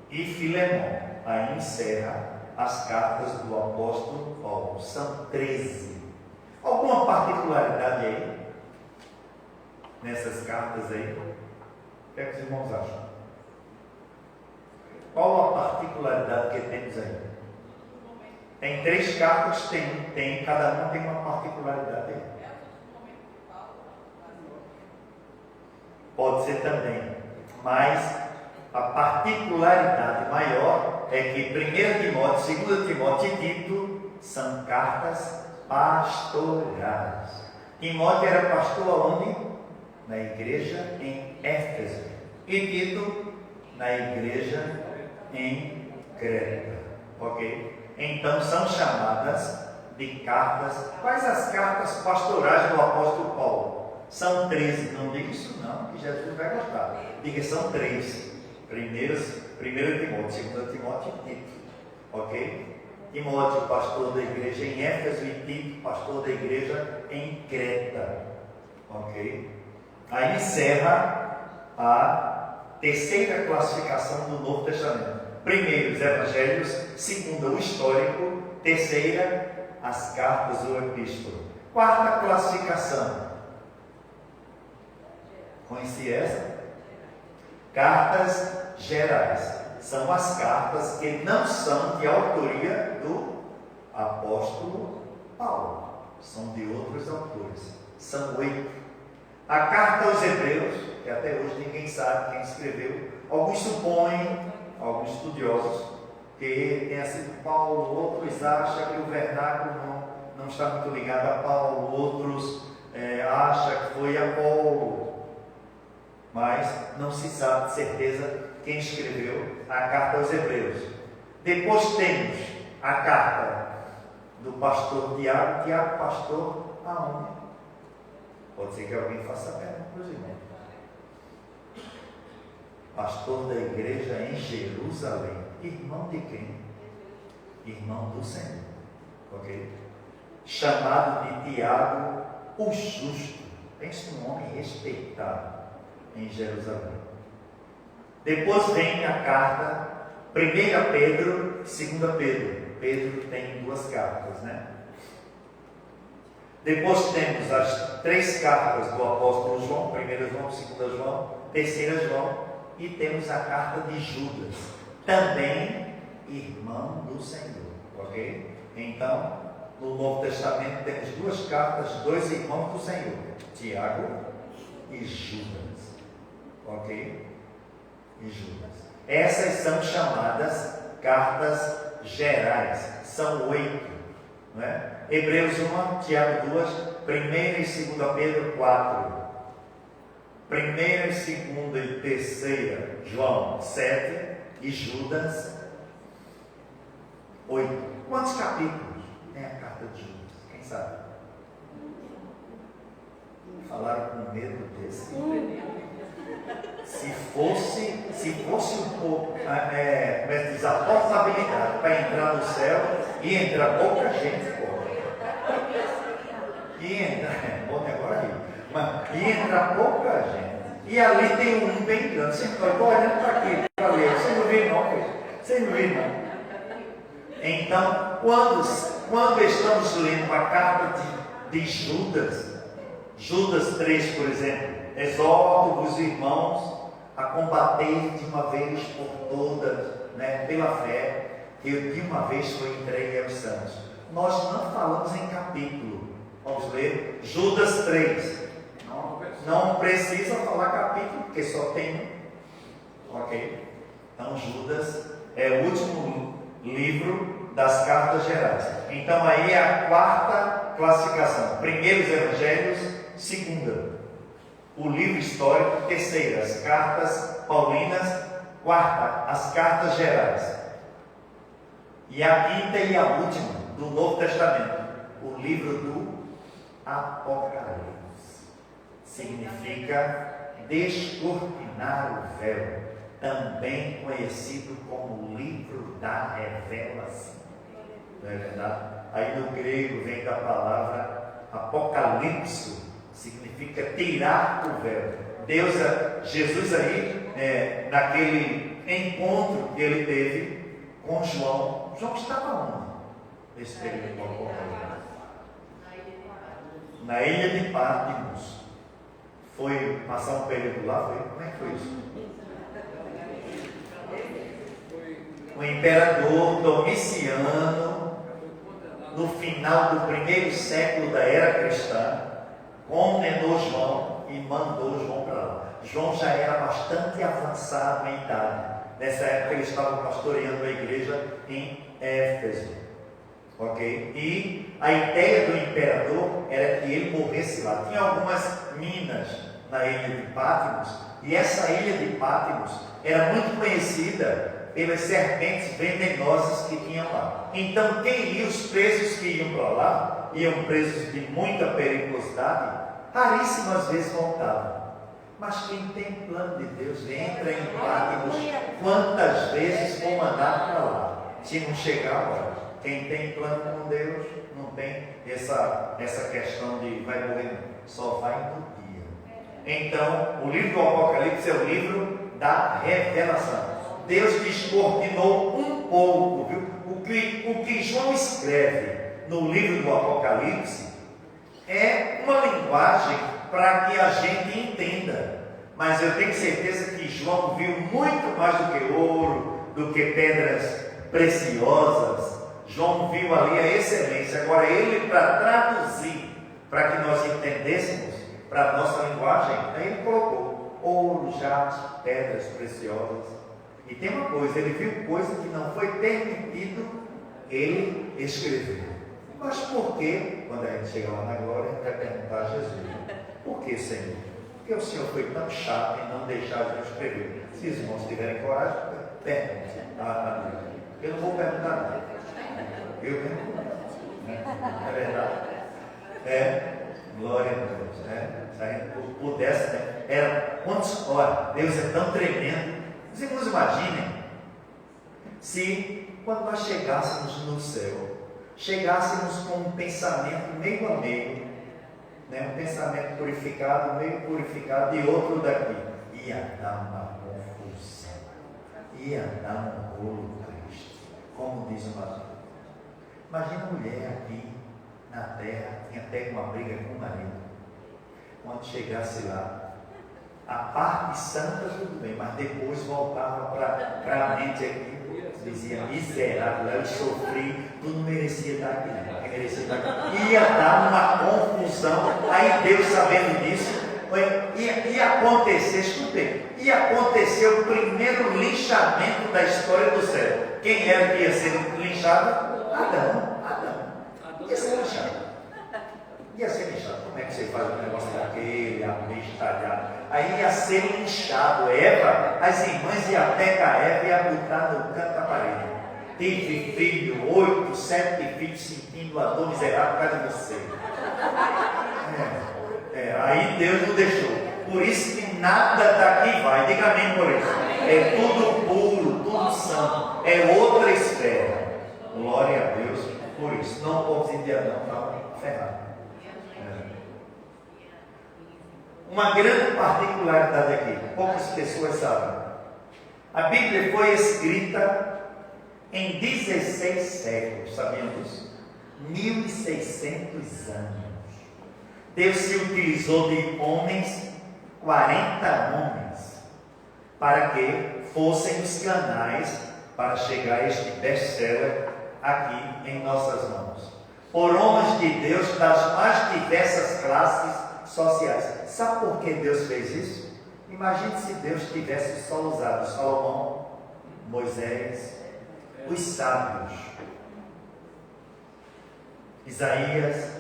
e Filemão. Aí encerra as cartas do apóstolo Paulo. São 13. Alguma particularidade aí? Nessas cartas aí? O que é que os irmãos acham? Qual a particularidade que temos aí? Tem 3 cartas, cada uma tem uma particularidade aí. Pode ser também, mas a particularidade maior é que 1 Timóteo, 2 Timóteo e Tito são cartas pastorais. Timóteo era pastor aonde? Na igreja em Éfeso. E Tito na igreja em Creta. Ok? Então são chamadas de cartas. Quais as cartas pastorais do apóstolo Paulo? São 13. Não diga isso não, que Jesus vai gostar. Diga, são 3. 1 Timóteo, 2 Timóteo e Tito. Ok? Timóteo, pastor da igreja em Éfeso, e Tito, pastor da igreja em Creta. Ok? Aí encerra a terceira classificação do Novo Testamento. Primeiro, os evangelhos. Segunda, o histórico. Terceira, as cartas ou epístola. Quarta classificação. Conheci essa? Cartas gerais. São as cartas que não são de autoria do apóstolo Paulo. São de outros autores. São 8. A carta aos Hebreus, que até hoje ninguém sabe quem escreveu. Alguns supõem, alguns estudiosos, que tenha sido Paulo. Outros acham que o vernáculo não está muito ligado a Paulo. Outros acham que foi Apolo. Mas não se sabe de certeza quem escreveu a carta aos Hebreus. Depois temos a carta do pastor Tiago. Tiago, pastor aonde? Pode ser que alguém faça a pergunta para os irmãos. Pastor da igreja em Jerusalém. Irmão de quem? Irmão do Senhor. Ok? Chamado de Tiago, o justo. Pense num homem respeitado em Jerusalém. Depois vem a carta 1 Pedro, 2 Pedro. Pedro tem 2 cartas, né? Depois temos as 3 cartas do apóstolo João, 1 João, 2 João, 3 João, e temos a carta de Judas, também irmão do Senhor, ok? Então, no Novo Testamento temos 2 cartas, 2 irmãos do Senhor, Tiago e Judas. Ok? E Judas. Essas são chamadas cartas gerais. São 8. Não é? Hebreus 1, Tiago 2, 1 e 2 Pedro 4. 1 e 2 e 3 João 7 e Judas 8. Quantos capítulos tem a carta de Judas? Quem sabe? Falaram com medo desse. Se fosse um pouco, como é que diz, a possibilidade para entrar no céu, ia entrar pouca gente, pô. Ia entrar, bom negócio aí, mas ia entrar pouca gente. E ali tem um bem grande. Você estou olhando para aqui, para ler. Vocês não viram não, filho? Vocês não viram não? Então, quando estamos lendo a carta de Judas, Judas 3, por exemplo, exorto-vos, irmãos, a combater de uma vez por todas, né, pela fé, que de uma vez foi entregue aos santos. Nós não falamos em capítulo. Vamos ler Judas 3. Não precisa falar capítulo, porque só tem um. Ok? Então Judas é o último livro das cartas gerais. Então aí é a quarta classificação. Primeiro os evangelhos, segunda o livro histórico, terceira as cartas paulinas, quarta as cartas gerais. E a quinta e a última do Novo Testamento, o livro do Apocalipse. Significa descortinar o véu, também conhecido como livro da revelação. Não é verdade? Aí no grego vem da palavra apocalipse, significa tirar o véu. Jesus aí, naquele encontro que ele teve com João. João estava onde? Nesse período do Apocalipse. Na ilha de Patmos. Foi passar um período lá? Como é que foi isso? o imperador Domiciano, no final do primeiro século da era cristã, condenou João e mandou João para lá. João já era bastante avançado em idade. Nessa época ele estava pastoreando a igreja em Éfeso. Ok? E a ideia do imperador era que ele morresse lá. Tinha algumas minas na ilha de Patmos, e essa ilha de Patmos era muito conhecida pelas serpentes venenosas que tinham lá. Então, quem ia, os presos que iam para lá, iam presos de muita periculosidade, raríssimas vezes voltavam. Mas quem tem plano de Deus entra em Patmos quantas vezes for mandado para lá, se não chegar a hora. Quem tem plano com Deus não tem essa questão de vai morrer, só vai no dia. Então, o livro do Apocalipse é o livro da revelação. Deus descortinou um pouco, viu? O que João escreve no livro do Apocalipse é uma linguagem para que a gente entenda. Mas eu tenho certeza que João viu muito mais do que ouro, do que pedras preciosas. João viu ali a excelência. Agora ele, para traduzir, para que nós entendêssemos, para a nossa linguagem, aí ele colocou ouro, jaspe, pedras preciosas. E tem uma coisa, ele viu coisa que não foi permitido ele escrever. Mas por quê? Quando a gente chegar lá na glória, a gente vai perguntar a Jesus: por que, Senhor? Porque o Senhor foi tão chato em não deixar de escrever. Se os irmãos tiverem coragem, perguntem a Deus. Eu não vou perguntar nada. Eu mesmo não. É verdade? Glória a Deus. Se a gente pudesse, era quantos, olha, Deus é tão tremendo. Os irmãos imaginem se quando nós chegássemos no céu, chegássemos com um pensamento meio a meio, um pensamento purificado, meio purificado, e outro daqui, ia dar uma confusão, ia dar um rolo triste, como diz o Mateus. Imagina a mulher aqui na terra, tinha até uma briga com o marido, quando chegasse lá, a parte santa tudo bem, mas depois voltava para a mente aqui, dizia: miserável, eu sofri, tu não merecia estar aqui, não, merecia estar aqui. Ia dar uma confusão. Aí Deus, sabendo disso, ia acontecer, escutei, ia acontecer o primeiro linchamento da história do céu. Quem era que ia ser linchado? Adão. Ia ser linchado. Ia ser linchado. Como é que você faz um negócio daquele, abestalhado? Aí ia ser linchado. Eva, as irmãs iam pegar Eva e ia botar no canto da parede. Tive filho, 8, 7 filhos, sentindo a dor miserável por causa de você. Aí Deus não deixou. Por isso que nada daqui vai. Diga amém por isso. É tudo puro, tudo santo. É outra esfera. Glória a Deus por isso. Não vamos em dia não, tá ferrado. Uma grande particularidade aqui, poucas pessoas sabem. A Bíblia foi escrita em 16 séculos, sabiam disso? 1600 anos. Deus se utilizou de homens, 40 homens, para que fossem os canais para chegar a este best-seller aqui em nossas mãos. Por homens de Deus das mais diversas classes sociais. Sabe por que Deus fez isso? Imagine se Deus tivesse só usado Salomão, Moisés, os sábios, Isaías,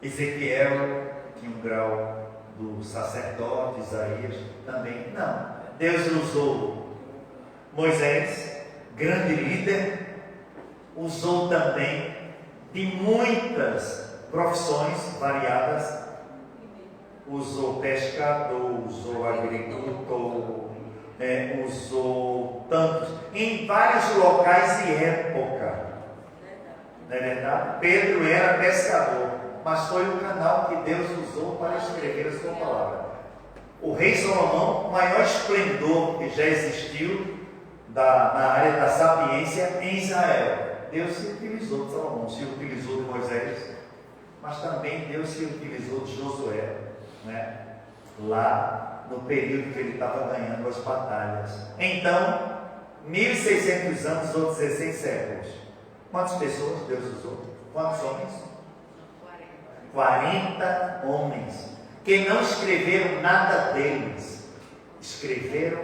Ezequiel, tinha um grau do sacerdote, Isaías também. Não, Deus usou Moisés, grande líder, usou também de muitas profissões variadas. Usou pescador, usou agricultor, usou tantos, em vários locais e época. Não é verdade? Pedro era pescador, mas foi o canal que Deus usou para escrever a sua palavra. O rei Salomão, o maior esplendor que já existiu na área da sapiência em Israel. Deus se utilizou de Salomão, se utilizou de Moisés, mas também Deus se utilizou de Josué. Lá no período que ele estava ganhando as batalhas. Então, 1.600 anos ou 16 séculos. Quantas pessoas Deus usou? Quantos homens? 40 homens, que não escreveram nada deles, escreveram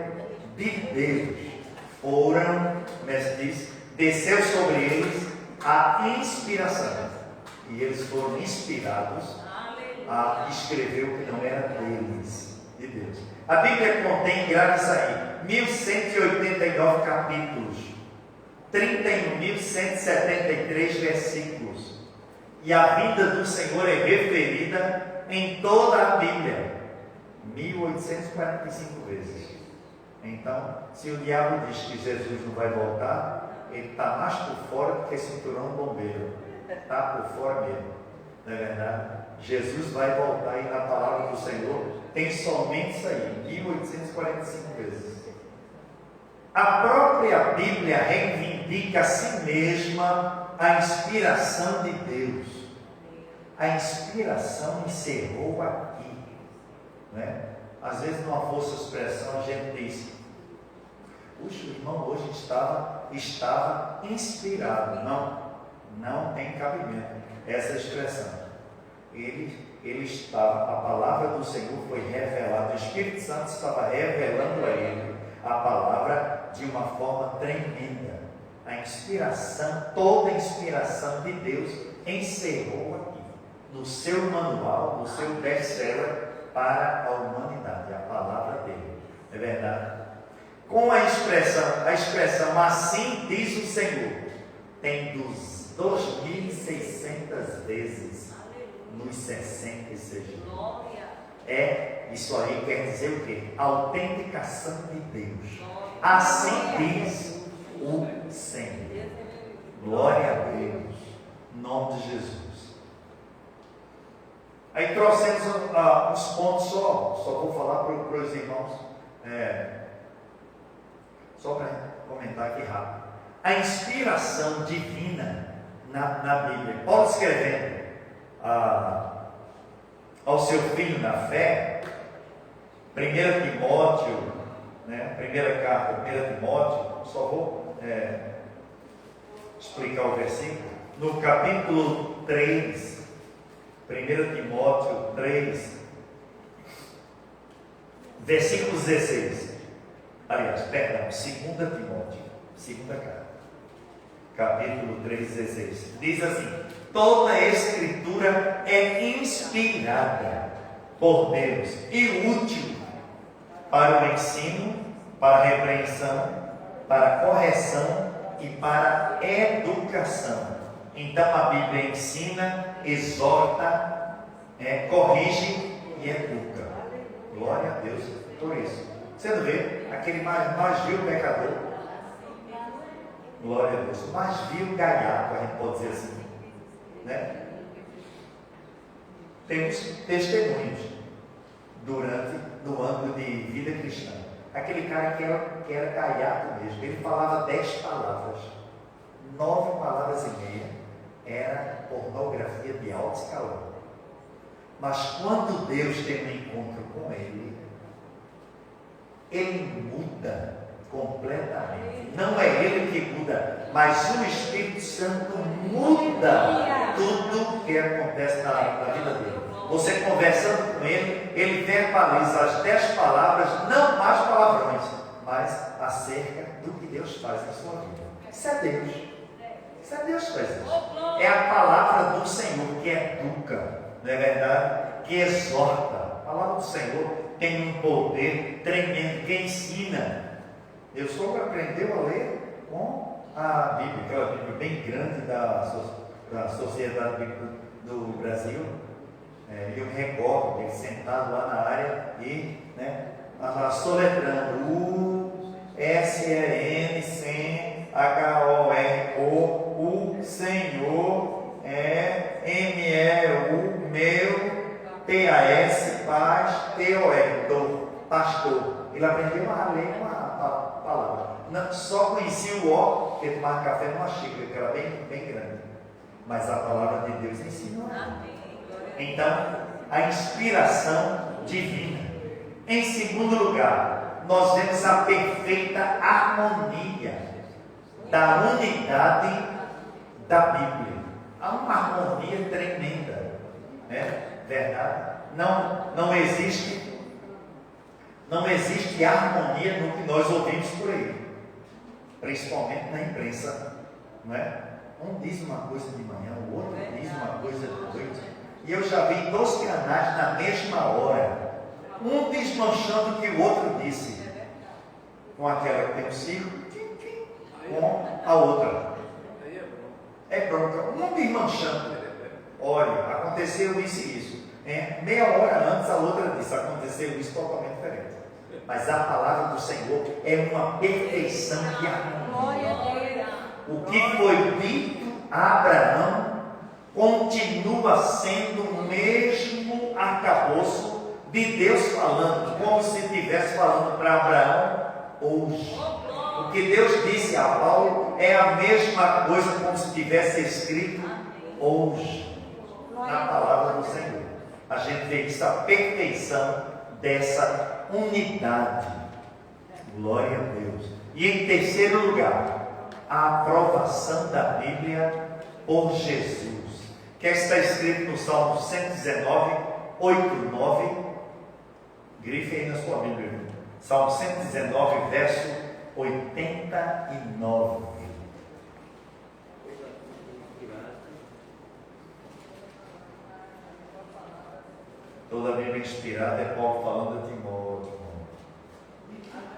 de Deus. Foram, como diz, desceu sobre eles a inspiração. E eles foram inspirados a escrever o que não era deles, de Deus. A Bíblia contém, grave isso aí, 1.189 capítulos, 31.173 versículos. E a vinda do Senhor é referida em toda a Bíblia, 1.845 vezes. Então, se o diabo diz que Jesus não vai voltar, ele está mais por fora do que cinturão bombeiro. Está por fora mesmo. Não é verdade? Jesus vai voltar, e na palavra do Senhor tem somente isso aí, 1.845 vezes. A própria Bíblia reivindica a si mesma a inspiração de Deus. A inspiração encerrou aqui, né? Às vezes, numa força de expressão, a gente diz: puxa, o irmão hoje estava inspirado. Não tem cabimento essa expressão. Ele estava, a palavra do Senhor foi revelada, o Espírito Santo estava revelando a ele a palavra de uma forma tremenda. A inspiração, toda a inspiração de Deus encerrou aqui, no seu manual, no seu best-seller para a humanidade, a palavra dele. É verdade? Com a expressão assim diz o Senhor, tem 2.600 vezes nos 66 dias. Isso aí quer dizer o quê? Autenticação de Deus. Assim diz o Senhor. Glória a Deus. Em nome de Jesus. Aí trouxemos uns pontos só vou falar para os irmãos, só para comentar aqui rápido. A inspiração divina na Bíblia. Paulo escrevendo ao seu filho na fé, 1 Timóteo, né, primeira carta, 1 Timóteo, só vou explicar o versículo, no capítulo 3, 1 Timóteo 3, versículo 16, aliás, perdão, 2 Timóteo, segunda carta, capítulo 3, 16, diz assim: toda a Escritura é inspirada por Deus e útil para o ensino, para a repreensão, para a correção e para a educação. Então a Bíblia ensina, exorta, corrige e educa. Glória a Deus por isso. Você não vê aquele mais vil pecador? Glória a Deus. Mais vil gaiato, a gente pode dizer assim, né? Temos testemunhos no âmbito de vida cristã. Aquele cara que era gaiato mesmo, ele falava 10 palavras, 9 palavras e meia era pornografia de alto escalão. Mas quando Deus tem um encontro com ele muda completamente. Não é ele que muda, mas o Espírito Santo muda tudo que acontece na vida dele. Você conversando com ele, ele verbaliza as 10 palavras, não mais palavrões, mas acerca do que Deus faz na sua vida. Isso é Deus. Isso é Deus que faz isso. É a palavra do Senhor que educa, não é verdade? Que exorta. A palavra do Senhor tem um poder tremendo, que ensina. Eu só aprendeu a ler com a Bíblia, aquela Bíblia bem grande da Sociedade Bíblica do Brasil. Eu me recordo dele sentado lá na área e, soletrando U-S-E-N-C-H-O-R-O, Senhor, M-E-U, meu, P-A-S, paz, T-O-R, pastor. Ele aprendeu a ler uma palavra. Não, só conhecia o O, porque tomava café numa xícara, que era bem grande. Mas a palavra de Deus ensina. Então, a inspiração divina. Em segundo lugar, nós vemos a perfeita harmonia da unidade da Bíblia. Há uma harmonia tremenda, né? Verdade? Não existe harmonia no que nós ouvimos por aí, principalmente na imprensa, não é? Um diz uma coisa de manhã, o outro diz uma coisa de noite, e eu já vi 2 canais na mesma hora, um desmanchando o que o outro disse, com aquela que tem um círculo, com a outra. É bronca, um desmanchando. Olha, aconteceu isso. Meia hora antes a outra disse, aconteceu isso totalmente diferente. Mas a palavra do Senhor é uma perfeição de harmonia. O que foi dito a Abraão continua sendo o mesmo arcabouço de Deus falando, como se estivesse falando para Abraão hoje. O que Deus disse a Paulo é a mesma coisa como se tivesse escrito hoje, na palavra do Senhor. A gente vê isso, a perfeição dessa unidade. Glória a Deus. E em terceiro lugar, a aprovação da Bíblia por Jesus, que está escrito no Salmo 119, 8, 9. Grife aí na sua Bíblia. Salmo 119, verso 89. Toda a Bíblia inspirada é Paulo falando a Timóteo.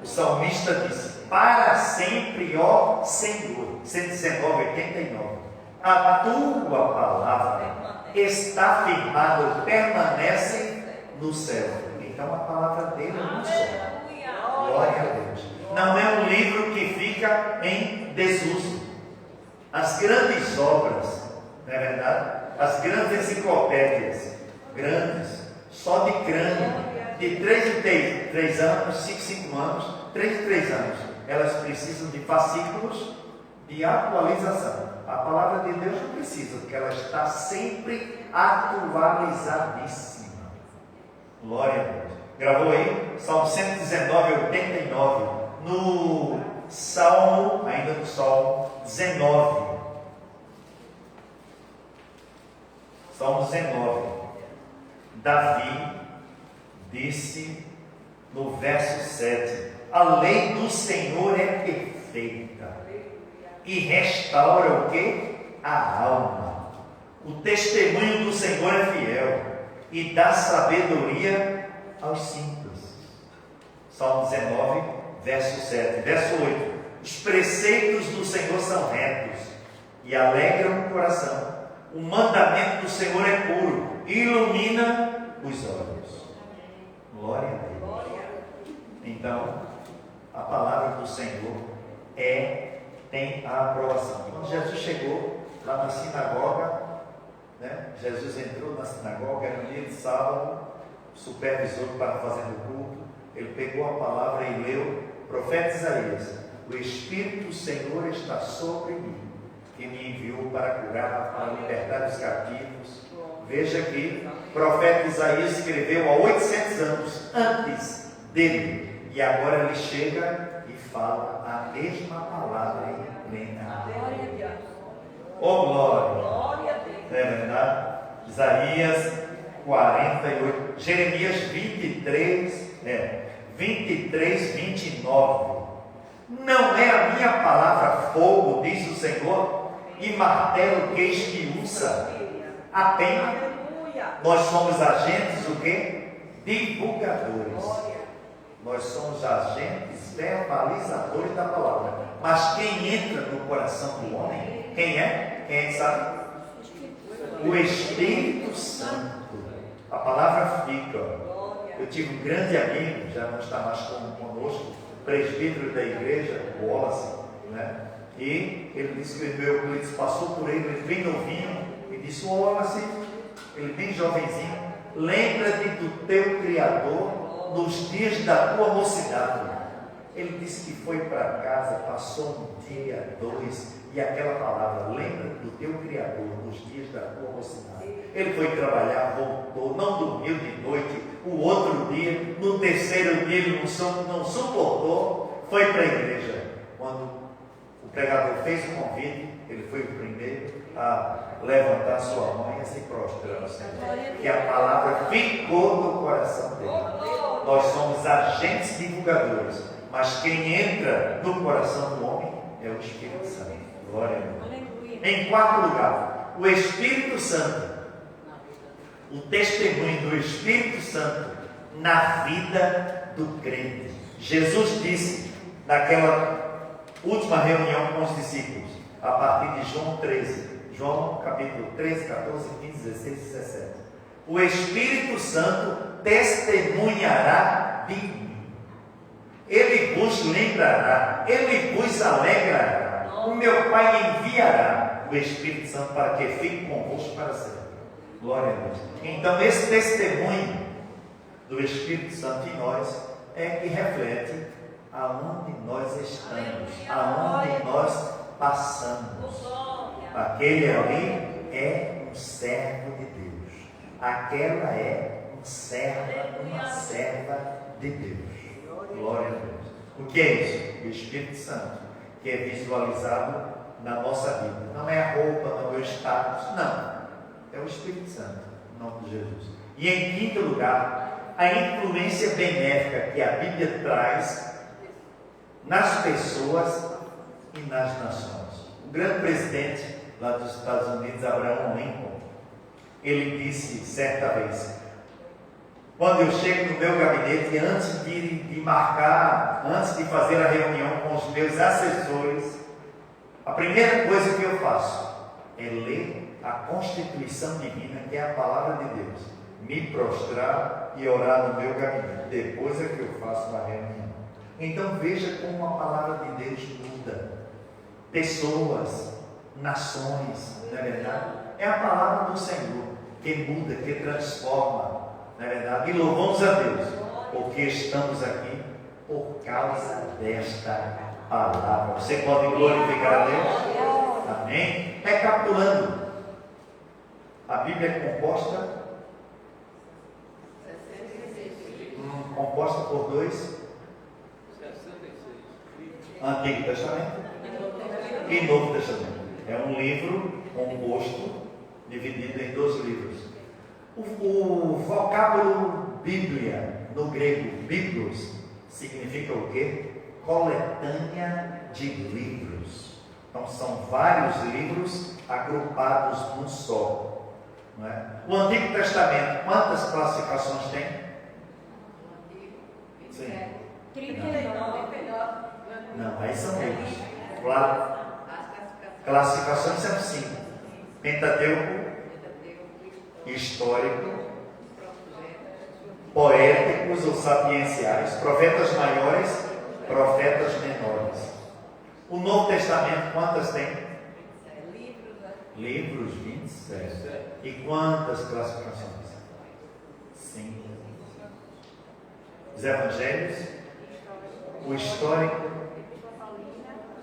O salmista disse: para sempre, ó Senhor, 119, 89, a tua palavra está firmada, permanece no céu. Então a palavra dele é no céu. Glória a Deus. Não é um livro que fica em desuso. As grandes obras, não é verdade? As grandes enciclopédias, grandes, só de crânio, de 3 em 3 anos, 5 anos, 3 em 3 anos, elas precisam de fascículos de atualização. A palavra de Deus não precisa, porque ela está sempre atualizadíssima. Glória a Deus. Gravou aí? Salmo 119, 89. No Salmo, ainda no Salmo 19. Salmo 19. Davi disse no verso 7: a lei do Senhor é perfeita e restaura o que? A alma. O testemunho do Senhor é fiel e dá sabedoria aos simples. Salmo 19, verso 7. Verso 8: os preceitos do Senhor são retos e alegram o coração. O mandamento do Senhor é puro e ilumina os olhos. Glória a Deus. Então, a palavra do Senhor tem a aprovação. Quando Jesus chegou lá na sinagoga, né? Jesus entrou na sinagoga, era um dia de sábado, o supervisor estava fazendo o culto, ele pegou a palavra e leu, profeta Isaías: o Espírito do Senhor está sobre mim, que me enviou para curar, para libertar os cativos. Veja que o profeta Isaías escreveu há 800 anos antes dele, e agora ele chega e fala a mesma palavra em plena. Oh glória! É verdade? Isaías 48, Jeremias 23, 29. Não é a minha palavra fogo, diz o Senhor, e martelo que esmiuça a pena. Nós somos agentes, o quê? Divulgadores. Nós somos agentes verbalizadores da palavra. Mas quem entra no coração do homem, quem é? Quem sabe? O Espírito Santo. A palavra fica. Eu tive um grande amigo, já não está mais conosco, presbítero da igreja, o Wallace, né? E ele disse que ele passou por ele bem novinho, e disse: Wallace, ele bem jovenzinho, lembra-te do teu Criador nos dias da tua mocidade. Ele disse que foi para casa, passou um dia, 2, e aquela palavra: lembra-te do teu Criador nos dias da tua mocidade. Ele foi trabalhar, voltou, não dormiu de noite. O outro dia, no terceiro dia, ele não suportou, foi para a igreja. Quando o pregador fez o convite, ele foi o primeiro a levantar sua mão e a se prostrar no Senhor. Que a palavra ficou no coração dele. Nós somos agentes divulgadores, mas quem entra no coração do homem é o Espírito Santo. Glória a Deus. Em quarto lugar, o Espírito Santo. O testemunho do Espírito Santo na vida do crente. Jesus disse naquela última reunião com os discípulos, a partir de João 13, João capítulo 13, 14, 15, 16 e 17. O Espírito Santo testemunhará de mim. Ele vos lembrará, ele vos alegrará. O meu Pai enviará o Espírito Santo para que fique convosco para sempre. Glória a Deus. Então esse testemunho do Espírito Santo em nós é que reflete aonde nós estamos, aonde nós passamos. Aquele ali é um servo de Deus. Aquela é um servo, uma serva de Deus. Glória a Deus. O que é isso? O Espírito Santo, que é visualizado na nossa vida. Não é a roupa, não é o status, não. É o Espírito Santo, em nome de Jesus. E em quinto lugar, a influência benéfica que a Bíblia traz nas pessoas e nas nações. O grande presidente lá dos Estados Unidos, Abraham Lincoln, ele disse certa vez: quando eu chego no meu gabinete, antes de marcar, antes de fazer a reunião com os meus assessores, a primeira coisa que eu faço é ler a Constituição Divina, que é a palavra de Deus, me prostrar e orar no meu gabinete. Depois é que eu faço a reunião. Então veja como a palavra de Deus muda pessoas, nações, não é verdade? É a palavra do Senhor que muda, que transforma, não é verdade? E louvamos a Deus, porque estamos aqui por causa desta palavra. Você pode glorificar a Deus? Amém? Recapitulando, a Bíblia é composta por dois: 66. Antigo Testamento e Novo Testamento. É um livro composto, dividido em 2 livros. O vocábulo Bíblia, no grego, biblos, significa o quê? Coletânea de livros. Então são vários livros agrupados num só. Não é? O Antigo Testamento, quantas classificações tem? Sim. 39. Não, aí são livros. Claro. Classificações são 5: Pentateuco, histórico, poéticos ou sapienciais, profetas maiores, profetas menores. O Novo Testamento, quantas tem? Livros, 27. E quantas classificações? 5. Os Evangelhos, o histórico,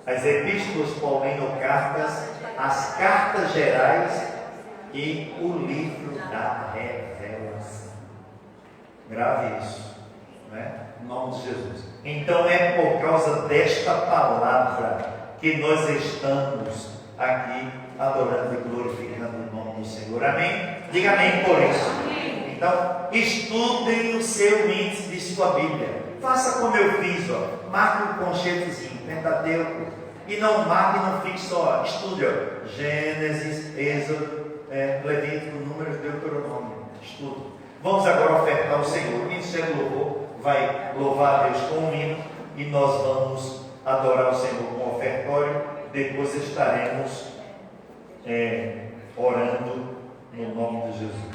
as epístolas paulino-cartas, as cartas gerais e o livro da revelação. Grave isso, né? Em nome de Jesus. Então é por causa desta palavra que nós estamos aqui adorando e glorificando o nome do Senhor. Amém? Diga amém por isso. Amém. Então, estudem o seu índice de sua Bíblia. Faça como eu fiz, ó. Marque um conchetozinho, Pentateuco. E não marque, não fique só. Estude, ó. Gênesis, Êxodo, Levítico, Números, Deuteronômio. Estude. Vamos agora ofertar ao Senhor. O Ministério do Louvor vai louvar a Deus com um hino e nós vamos adorar o Senhor com o ofertório. Depois estaremos orando no nome de Jesus.